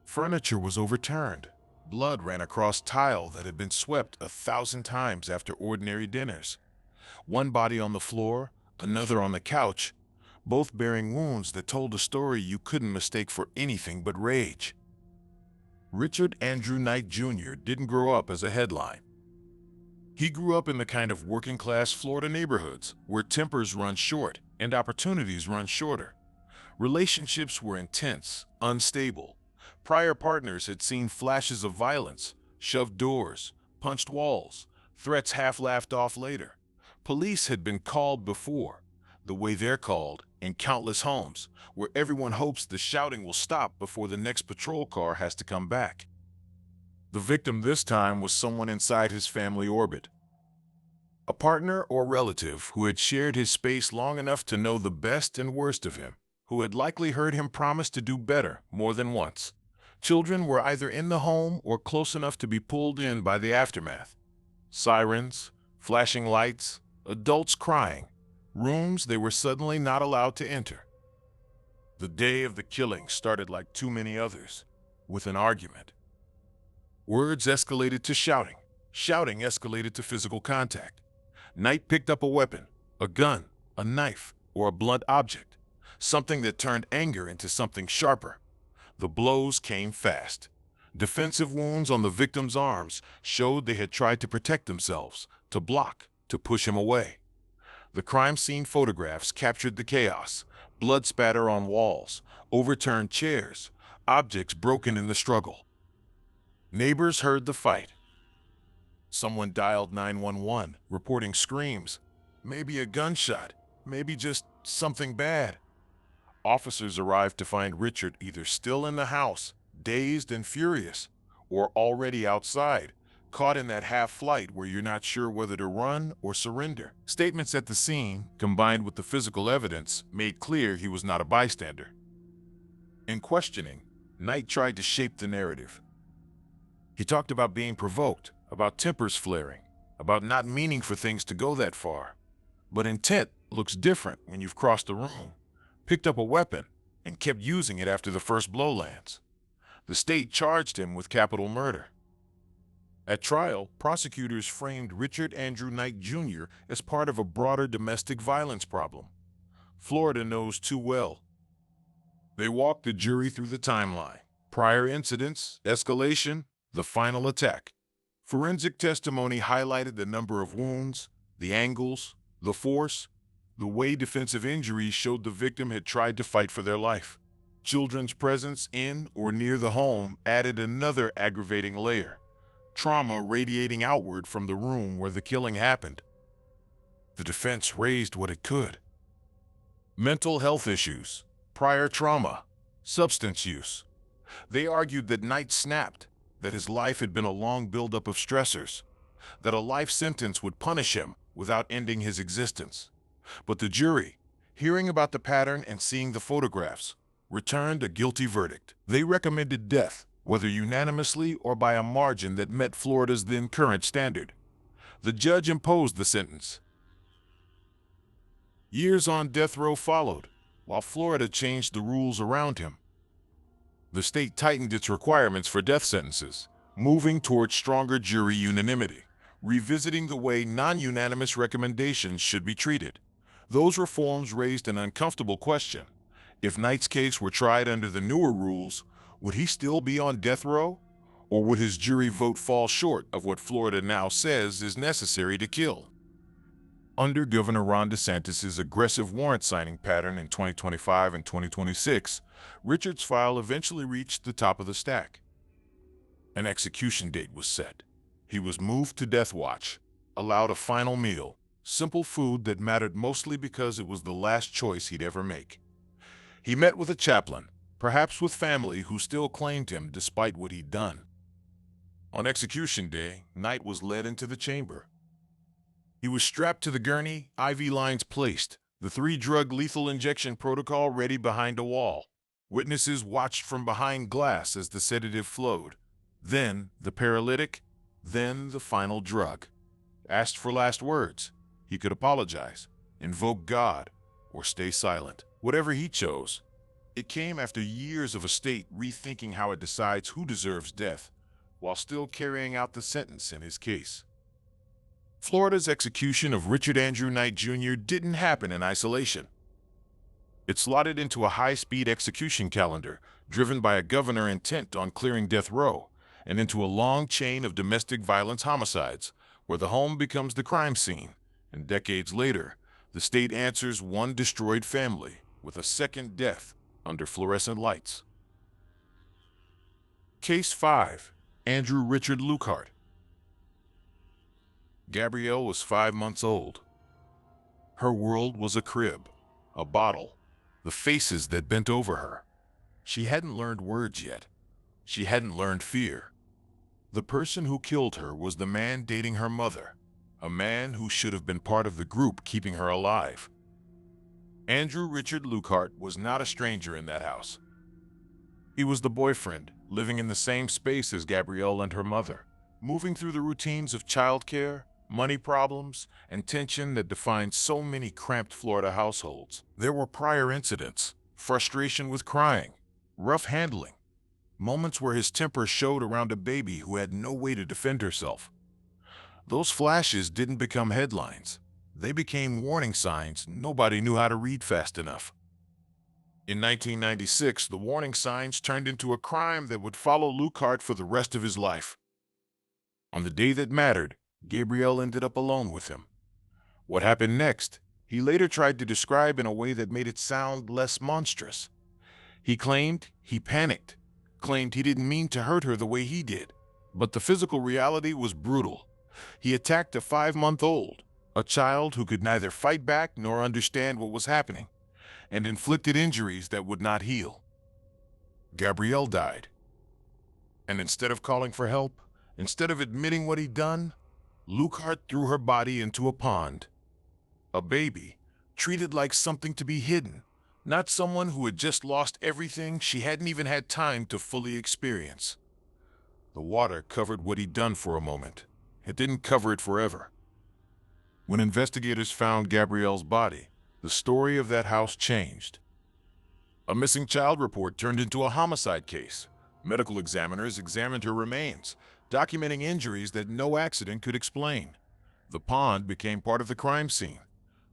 Furniture was overturned. Blood ran across tile that had been swept 1,000 times after ordinary dinners. One body on the floor, another on the couch, both bearing wounds that told a story you couldn't mistake for anything but rage. Richard Andrew Knight, Jr. didn't grow up as a headline. He grew up in the kind of working-class Florida neighborhoods where tempers run short and opportunities run shorter. Relationships were intense, unstable. Prior partners had seen flashes of violence, shoved doors, punched walls, threats half laughed off later. Police had been called before, the way they're called, in countless homes, where everyone hopes the shouting will stop before the next patrol car has to come back. The victim this time was someone inside his family orbit. A partner or relative who had shared his space long enough to know the best and worst of him, who had likely heard him promise to do better more than once. Children were either in the home or close enough to be pulled in by the aftermath. Sirens, flashing lights, adults crying, rooms they were suddenly not allowed to enter. The day of the killing started like too many others, with an argument. Words escalated to shouting. Shouting escalated to physical contact. Knight picked up a weapon, a gun, a knife, or a blunt object, something that turned anger into something sharper. The blows came fast. Defensive wounds on the victim's arms showed they had tried to protect themselves, to block, to push him away. The crime scene photographs captured the chaos: blood spatter on walls, overturned chairs, objects broken in the struggle. Neighbors heard the fight. Someone dialed 911, reporting screams. Maybe a gunshot, maybe just something bad. Officers arrived to find Richard either still in the house, dazed and furious, or already outside, caught in that half-flight where you're not sure whether to run or surrender. Statements at the scene, combined with the physical evidence, made clear he was not a bystander. In questioning, Knight tried to shape the narrative. He talked about being provoked, about tempers flaring, about not meaning for things to go that far. But intent looks different when you've crossed the room, picked up a weapon, and kept using it after the first blow lands. The state charged him with capital murder. At trial, prosecutors framed Richard Andrew Knight, Jr. as part of a broader domestic violence problem. Florida knows too well. They walked the jury through the timeline: prior incidents, escalation, the final attack. Forensic testimony highlighted the number of wounds, the angles, the force, the way defensive injuries showed the victim had tried to fight for their life. Children's presence in or near the home added another aggravating layer: trauma radiating outward from the room where the killing happened. The defense raised what it could: mental health issues, prior trauma, substance use. They argued that Knight snapped, that his life had been a long buildup of stressors, that a life sentence would punish him without ending his existence. But the jury, hearing about the pattern and seeing the photographs, returned a guilty verdict. They recommended death, whether unanimously or by a margin that met Florida's then current standard. The judge imposed the sentence. Years on death row followed, while Florida changed the rules around him. The state tightened its requirements for death sentences, moving toward stronger jury unanimity, revisiting the way non-unanimous recommendations should be treated. Those reforms raised an uncomfortable question. If Knight's case were tried under the newer rules, would he still be on death row? Or would his jury vote fall short of what Florida now says is necessary to kill? Under Governor Ron DeSantis' aggressive warrant signing pattern in 2025 and 2026, Richard's file eventually reached the top of the stack. An execution date was set. He was moved to death watch, allowed a final meal, simple food that mattered mostly because it was the last choice he'd ever make. He met with a chaplain, perhaps with family who still claimed him despite what he'd done. On execution day, Knight was led into the chamber. He was strapped to the gurney, IV lines placed, the 3-drug lethal injection protocol ready behind a wall. Witnesses watched from behind glass as the sedative flowed. Then the paralytic, then the final drug. Asked for last words, he could apologize, invoke God, or stay silent. Whatever he chose. It came after years of a state rethinking how it decides who deserves death, while still carrying out the sentence in his case. Florida's execution of Richard Andrew Knight Jr. didn't happen in isolation. It slotted into a high-speed execution calendar, driven by a governor intent on clearing death row, and into a long chain of domestic violence homicides, where the home becomes the crime scene, and decades later, the state answers one destroyed family with a second death under fluorescent lights. Case 5. Andrew Richard Lukehart. Gabrielle was 5 months old. Her world was a crib, a bottle, the faces that bent over her. She hadn't learned words yet. She hadn't learned fear. The person who killed her was the man dating her mother, a man who should have been part of the group keeping her alive. Andrew Richard Lukehart was not a stranger in that house. He was the boyfriend, living in the same space as Gabrielle and her mother, moving through the routines of childcare, money problems, and tension that defined so many cramped Florida households. There were prior incidents, frustration with crying, rough handling, moments where his temper showed around a baby who had no way to defend herself. Those flashes didn't become headlines. They became warning signs nobody knew how to read fast enough. In 1996, the warning signs turned into a crime that would follow Lukehart for the rest of his life. On the day that mattered, Gabrielle ended up alone with him. What happened next, he later tried to describe in a way that made it sound less monstrous. He claimed he panicked, claimed he didn't mean to hurt her the way he did. But the physical reality was brutal. He attacked a 5-month-old, a child who could neither fight back nor understand what was happening, and inflicted injuries that would not heal. Gabrielle died. And instead of calling for help, instead of admitting what he'd done, Lukehart threw her body into a pond. A baby, treated like something to be hidden, not someone who had just lost everything she hadn't even had time to fully experience. The water covered what he'd done for a moment. It didn't cover it forever. When investigators found Gabrielle's body, the story of that house changed. A missing child report turned into a homicide case. Medical examiners examined her remains, documenting injuries that no accident could explain. The pond became part of the crime scene.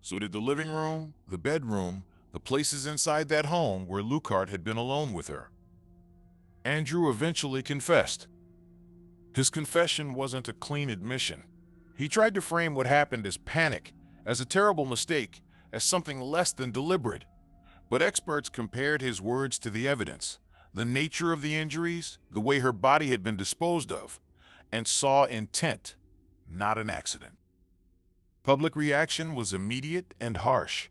So did the living room, the bedroom, the places inside that home where Lukehart had been alone with her. Andrew eventually confessed. His confession wasn't a clean admission. He tried to frame what happened as panic, as a terrible mistake, as something less than deliberate. But experts compared his words to the evidence, the nature of the injuries, the way her body had been disposed of, and saw intent, not an accident. Public reaction was immediate and harsh.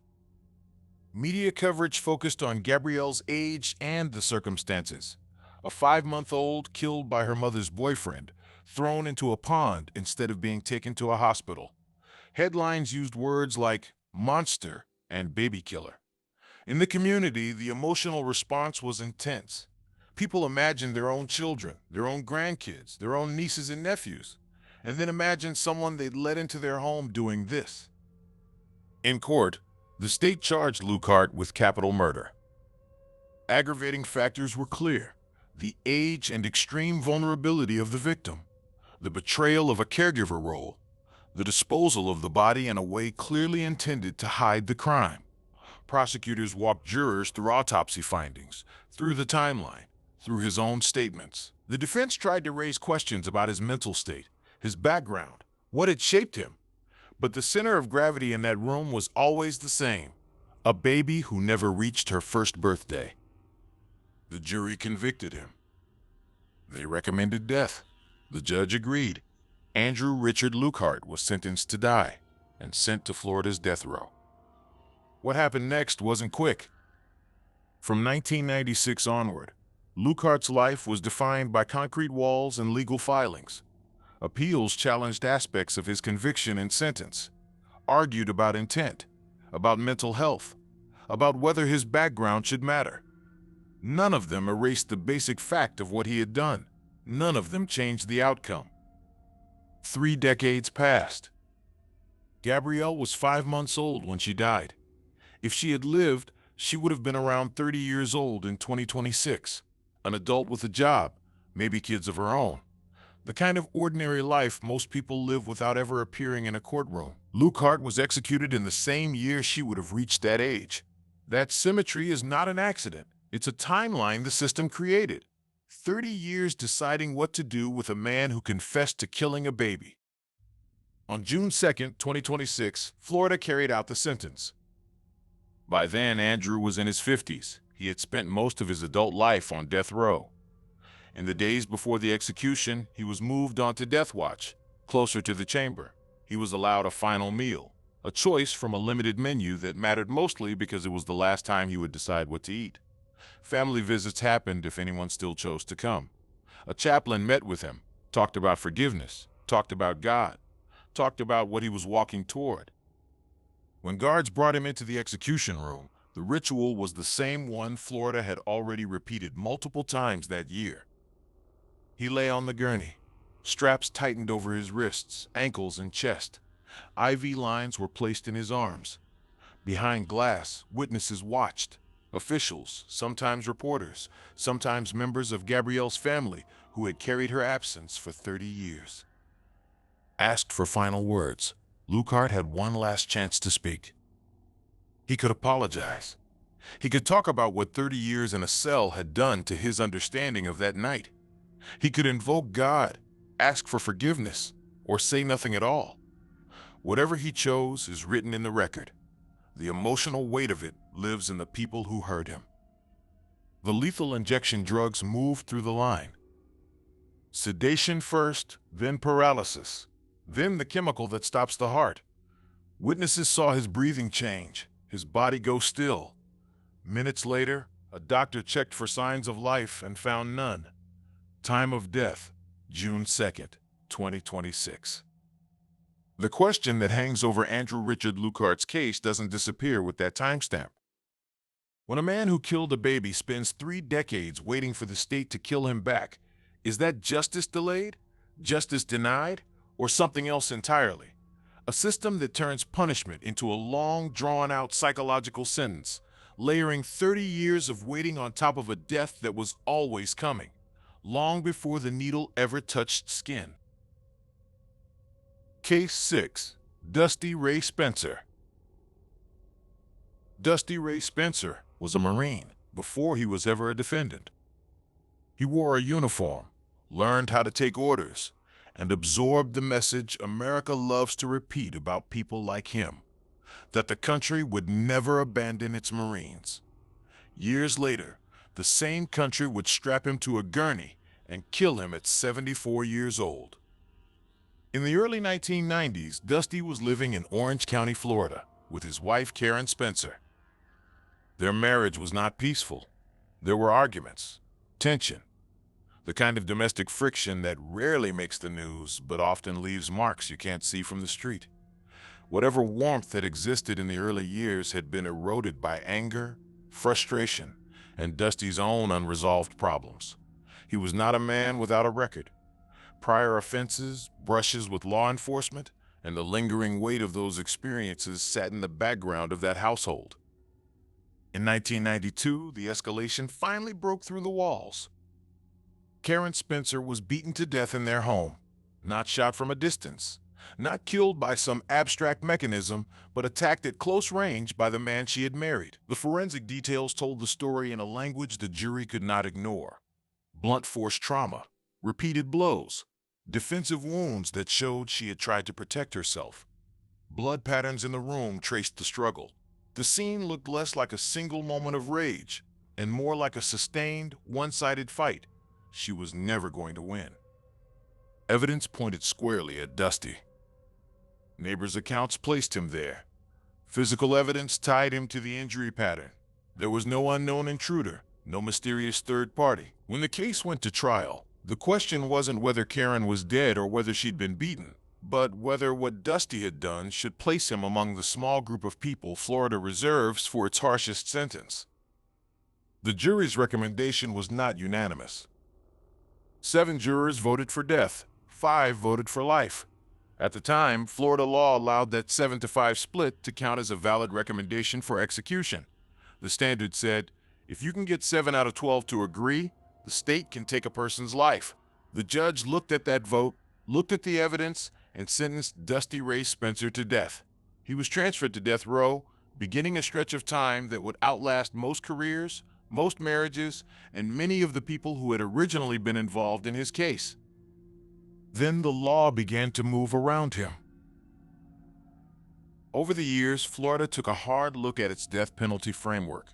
Media coverage focused on Gabrielle's age and the circumstances. A 5-month-old killed by her mother's boyfriend, thrown into a pond instead of being taken to a hospital. Headlines used words like monster and baby killer. In the community, the emotional response was intense. People imagined their own children, their own grandkids, their own nieces and nephews, and then imagined someone they'd let into their home doing this. In court, the state charged Lukehart with capital murder. Aggravating factors were clear: the age and extreme vulnerability of the victim, the betrayal of a caregiver role, the disposal of the body in a way clearly intended to hide the crime. Prosecutors walked jurors through autopsy findings, through the timeline, through his own statements. The defense tried to raise questions about his mental state, his background, what had shaped him. But the center of gravity in that room was always the same: a baby who never reached her first birthday. The jury convicted him. They recommended death. The judge agreed. Andrew Richard Lukehart was sentenced to die and sent to Florida's death row. What happened next wasn't quick. From 1996 onward, Lukehart's life was defined by concrete walls and legal filings. Appeals challenged aspects of his conviction and sentence, argued about intent, about mental health, about whether his background should matter. None of them erased the basic fact of what he had done. None of them changed the outcome. 3 decades passed. Gabrielle was 5 months old when she died. If she had lived, she would have been around 30 years old in 2026, an adult with a job, maybe kids of her own. The kind of ordinary life most people live without ever appearing in a courtroom. Lukehart was executed in the same year she would have reached that age. That symmetry is not an accident. It's a timeline the system created. 30 years deciding what to do with a man who confessed to killing a baby. On June 2, 2026, Florida carried out the sentence. By then, Andrew was in his 50s. He had spent most of his adult life on death row. In the days before the execution, he was moved onto death watch, closer to the chamber. He was allowed a final meal, a choice from a limited menu that mattered mostly because it was the last time he would decide what to eat. Family visits happened if anyone still chose to come. A chaplain met with him, talked about forgiveness, talked about God, talked about what he was walking toward. When guards brought him into the execution room, the ritual was the same one Florida had already repeated multiple times that year. He lay on the gurney, straps tightened over his wrists, ankles, and chest. IV lines were placed in his arms. Behind glass, witnesses watched. Officials, sometimes reporters, sometimes members of Gabrielle's family who had carried her absence for 30 years. Asked for final words, Lukehart had one last chance to speak. He could apologize. He could talk about what 30 years in a cell had done to his understanding of that night. He could invoke God, ask for forgiveness, or say nothing at all. Whatever he chose is written in the record. The emotional weight of it lives in the people who heard him. The lethal injection drugs moved through the line. Sedation first, then paralysis, then the chemical that stops the heart. Witnesses saw his breathing change, his body go still. Minutes later, a doctor checked for signs of life and found none. Time of death, June 2nd, 2026. The question that hangs over Andrew Richard Lukehart's case doesn't disappear with that timestamp. When a man who killed a baby spends 3 decades waiting for the state to kill him back, is that justice delayed, justice denied, or something else entirely? A system that turns punishment into a long, drawn-out psychological sentence, layering 30 years of waiting on top of a death that was always coming, long before the needle ever touched skin. Case 6. Dusty Ray Spencer. Dusty Ray Spencer was a Marine before he was ever a defendant. He wore a uniform, learned how to take orders, and absorbed the message America loves to repeat about people like him, that the country would never abandon its Marines. Years later, the same country would strap him to a gurney and kill him at 74 years old. In the early 1990s, Dusty was living in Orange County, Florida, with his wife, Karen Spencer. Their marriage was not peaceful. There were arguments, tension, the kind of domestic friction that rarely makes the news but often leaves marks you can't see from the street. Whatever warmth that existed in the early years had been eroded by anger, frustration, and Dusty's own unresolved problems. He was not a man without a record. Prior offenses, brushes with law enforcement, and the lingering weight of those experiences sat in the background of that household. In 1992, the escalation finally broke through the walls. Karen Spencer was beaten to death in their home, not shot from a distance, not killed by some abstract mechanism, but attacked at close range by the man she had married. The forensic details told the story in a language the jury could not ignore. Blunt force trauma, repeated blows, defensive wounds that showed she had tried to protect herself. Blood patterns in the room traced the struggle. The scene looked less like a single moment of rage and more like a sustained, one-sided fight she was never going to win. Evidence pointed squarely at Dusty. Neighbors' accounts placed him there. Physical evidence tied him to the injury pattern. There was no unknown intruder, no mysterious third party. When the case went to trial, the question wasn't whether Karen was dead or whether she'd been beaten, but whether what Dusty had done should place him among the small group of people Florida reserves for its harshest sentence. The jury's recommendation was not unanimous. 7 jurors voted for death, 5 voted for life. At the time, Florida law allowed that 7-5 split to count as a valid recommendation for execution. The standard said, if you can get 7 out of 12 to agree, the state can take a person's life. The judge looked at that vote, looked at the evidence, and sentenced Dusty Ray Spencer to death. He was transferred to death row, beginning a stretch of time that would outlast most careers, most marriages, and many of the people who had originally been involved in his case. Then the law began to move around him. Over the years, Florida took a hard look at its death penalty framework.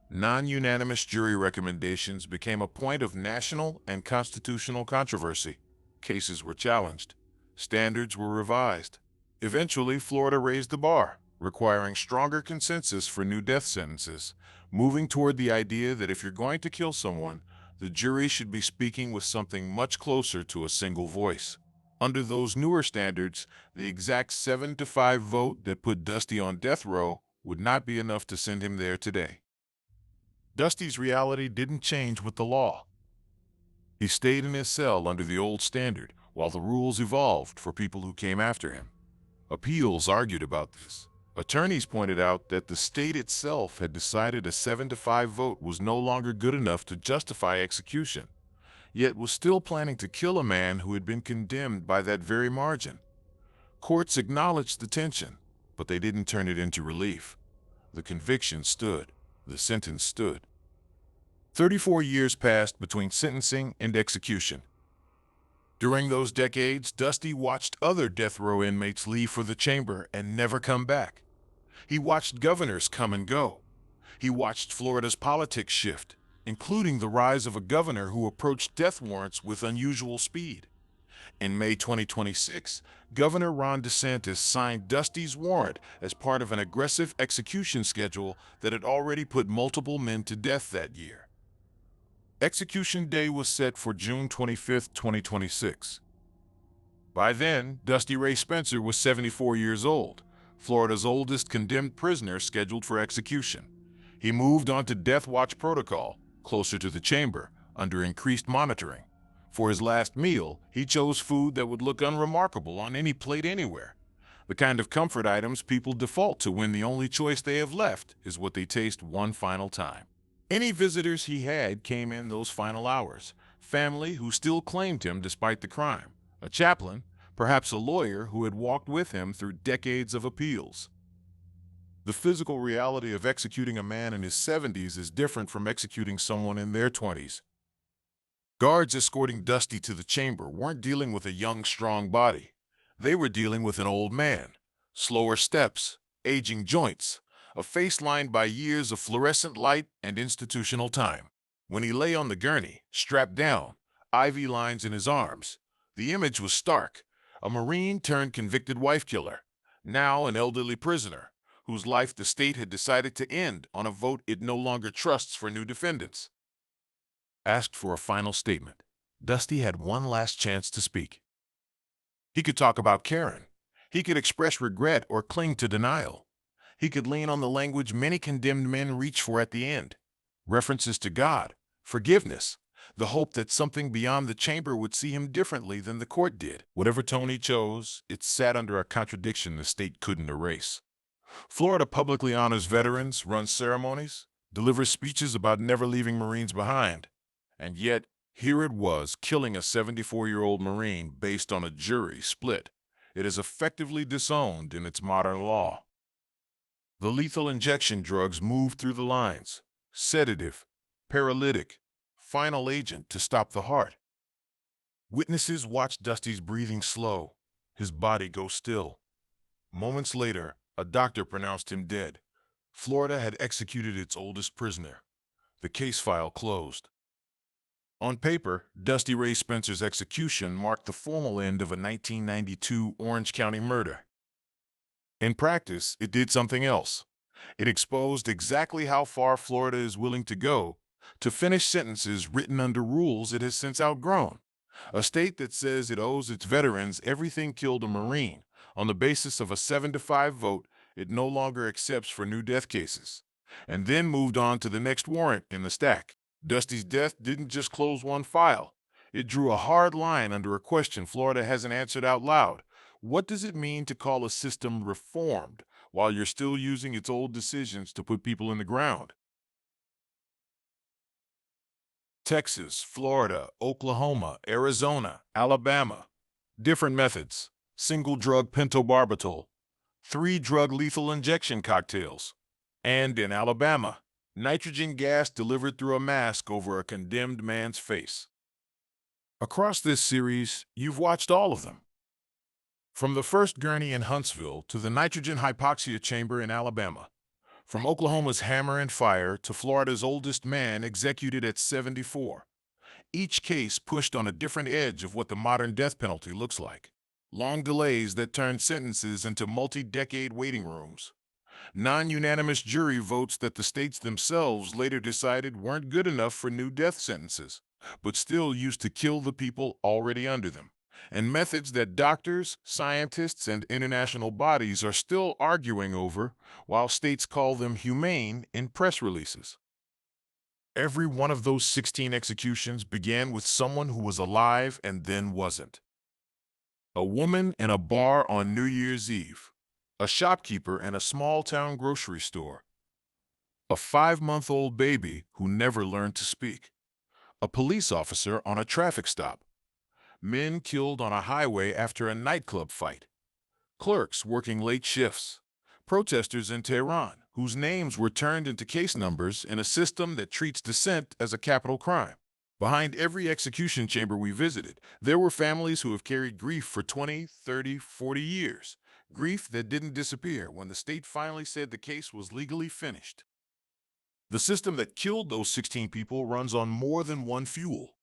Non-unanimous jury recommendations became a point of national and constitutional controversy. Cases were challenged. Standards were revised. Eventually, Florida raised the bar, requiring stronger consensus for new death sentences, moving toward the idea that if you're going to kill someone, the jury should be speaking with something much closer to a single voice. Under those newer standards, the exact 7-5 vote that put Dusty on death row would not be enough to send him there today. Dusty's reality didn't change with the law. He stayed in his cell under the old standard while the rules evolved for people who came after him. Appeals argued about this. Attorneys pointed out that the state itself had decided a 7-5 vote was no longer good enough to justify execution, yet was still planning to kill a man who had been condemned by that very margin. Courts acknowledged the tension, but they didn't turn it into relief. The conviction stood. The sentence stood. 34 years passed between sentencing and execution. During those decades, Dusty watched other death row inmates leave for the chamber and never come back. He watched governors come and go. He watched Florida's politics shift, including the rise of a governor who approached death warrants with unusual speed. In May 2026, Governor Ron DeSantis signed Dusty's warrant as part of an aggressive execution schedule that had already put multiple men to death that year. Execution day was set for June 25, 2026. By then, Dusty Ray Spencer was 74 years old, Florida's oldest condemned prisoner scheduled for execution. He moved on to death watch protocol, closer to the chamber, under increased monitoring. For his last meal, he chose food that would look unremarkable on any plate anywhere. The kind of comfort items people default to when the only choice they have left is what they taste one final time. Any visitors he had came in those final hours, family who still claimed him despite the crime, a chaplain, perhaps a lawyer who had walked with him through decades of appeals. The physical reality of executing a man in his 70s is different from executing someone in their 20s. Guards escorting Dusty to the chamber weren't dealing with a young, strong body. They were dealing with an old man, slower steps, aging joints, a face lined by years of fluorescent light and institutional time. When he lay on the gurney, strapped down, IV lines in his arms, the image was stark. A Marine turned convicted wife killer, now an elderly prisoner, whose life the state had decided to end on a vote it no longer trusts for new defendants. Asked for a final statement, Dusty had one last chance to speak. He could talk about Karen. He could express regret or cling to denial. He could lean on the language many condemned men reach for at the end. References to God, forgiveness, the hope that something beyond the chamber would see him differently than the court did. Whatever tone he chose, it sat under a contradiction the state couldn't erase. Florida publicly honors veterans, runs ceremonies, delivers speeches about never leaving Marines behind. And yet, here it was, killing a 74-year-old Marine based on a jury split. It is effectively disowned in its modern law. The lethal injection drugs moved through the lines, sedative, paralytic, final agent to stop the heart. Witnesses watched Dusty's breathing slow, his body go still. Moments later, a doctor pronounced him dead. Florida had executed its oldest prisoner. The case file closed. On paper, Dusty Ray Spencer's execution marked the formal end of a 1992 Orange County murder. In practice, it did something else. It exposed exactly how far Florida is willing to go to finish sentences written under rules it has since outgrown. A state that says it owes its veterans everything killed a Marine on the basis of a 7-5 vote it no longer accepts for new death cases, and then moved on to the next warrant in the stack. Dusty's death didn't just close one file. It drew a hard line under a question Florida hasn't answered out loud. What does it mean to call a system reformed while you're still using its old decisions to put people in the ground? Texas, Florida, Oklahoma, Arizona, Alabama. Different methods. Single drug pentobarbital. 3 drug lethal injection cocktails. And in Alabama, nitrogen gas delivered through a mask over a condemned man's face. Across this series, you've watched all of them. From the first gurney in Huntsville to the nitrogen hypoxia chamber in Alabama. From Oklahoma's hammer and fire to Florida's oldest man executed at 74. Each case pushed on a different edge of what the modern death penalty looks like. Long delays that turned sentences into multi-decade waiting rooms. Non-unanimous jury votes that the states themselves later decided weren't good enough for new death sentences, but still used to kill the people already under them. And methods that doctors, scientists, and international bodies are still arguing over, while states call them humane in press releases. Every one of those 16 executions began with someone who was alive and then wasn't. A woman in a bar on New Year's Eve. A shopkeeper in a small-town grocery store. A 5-month-old baby who never learned to speak. A police officer on a traffic stop. Men killed on a highway after a nightclub fight. Clerks working late shifts. Protesters in Tehran whose names were turned into case numbers in a system that treats dissent as a capital crime. Behind every execution chamber we visited, there were families who have carried grief for 20, 30, 40 years. Grief that didn't disappear when the state finally said the case was legally finished. The system that killed those 16 people runs on more than one fuel.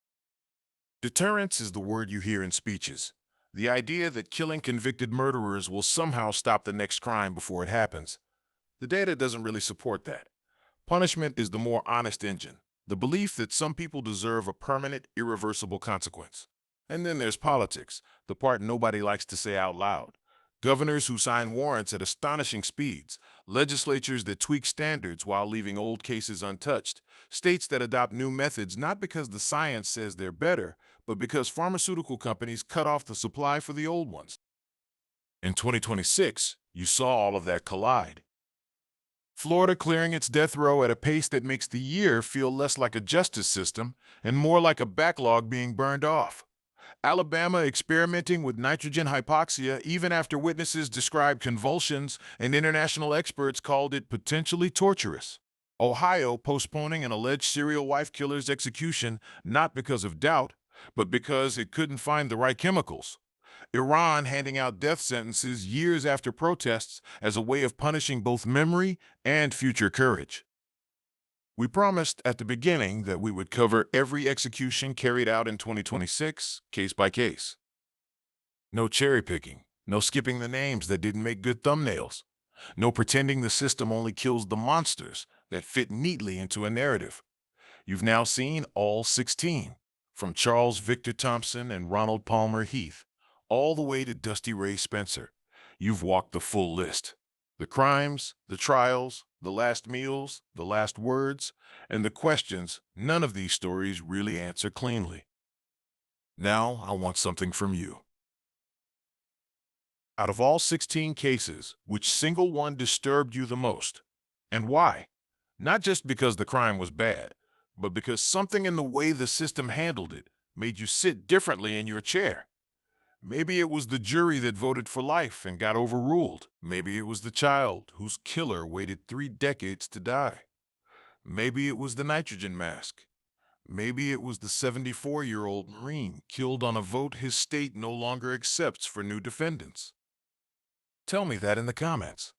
Deterrence is the word you hear in speeches. The idea that killing convicted murderers will somehow stop the next crime before it happens. The data doesn't really support that. Punishment is the more honest engine. The belief that some people deserve a permanent, irreversible consequence. And then there's politics, the part nobody likes to say out loud. Governors who sign warrants at astonishing speeds, legislatures that tweak standards while leaving old cases untouched, states that adopt new methods not because the science says they're better, but because pharmaceutical companies cut off the supply for the old ones. In 2026, you saw all of that collide. Florida clearing its death row at a pace that makes the year feel less like a justice system and more like a backlog being burned off. Alabama experimenting with nitrogen hypoxia even after witnesses described convulsions and international experts called it potentially torturous. Ohio postponing an alleged serial wife killer's execution not because of doubt, but because it couldn't find the right chemicals. Iran handing out death sentences years after protests as a way of punishing both memory and future courage. We promised at the beginning that we would cover every execution carried out in 2026, case by case. No cherry picking, no skipping the names that didn't make good thumbnails, no pretending the system only kills the monsters that fit neatly into a narrative. You've now seen all 16, from Charles Victor Thompson and Ronald Palmer Heath, all the way to Dusty Ray Spencer. You've walked the full list. The crimes, the trials, the last meals, the last words, and the questions none of these stories really answer cleanly. Now I want something from you. Out of all 16 cases, which single one disturbed you the most? And why? Not just because the crime was bad, but because something in the way the system handled it made you sit differently in your chair. Maybe it was the jury that voted for life and got overruled. Maybe it was the child whose killer waited 3 decades to die. Maybe it was the nitrogen mask. Maybe it was the 74-year-old Marine killed on a vote his state no longer accepts for new defendants. Tell me that in the comments.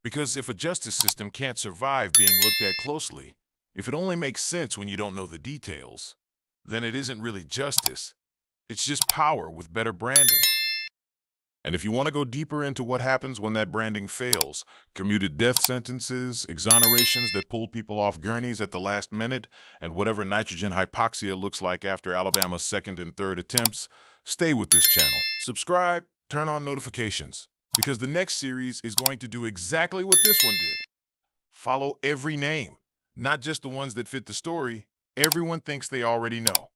Because if a justice system can't survive being looked at closely, if it only makes sense when you don't know the details, then it isn't really justice. It's just power with better branding. And if you want to go deeper into what happens when that branding fails, commuted death sentences, exonerations that pull people off gurneys at the last minute, and whatever nitrogen hypoxia looks like after Alabama's second and third attempts, stay with this channel. Subscribe, turn on notifications, because the next series is going to do exactly what this one did. Follow every name, not just the ones that fit the story everyone thinks they already know.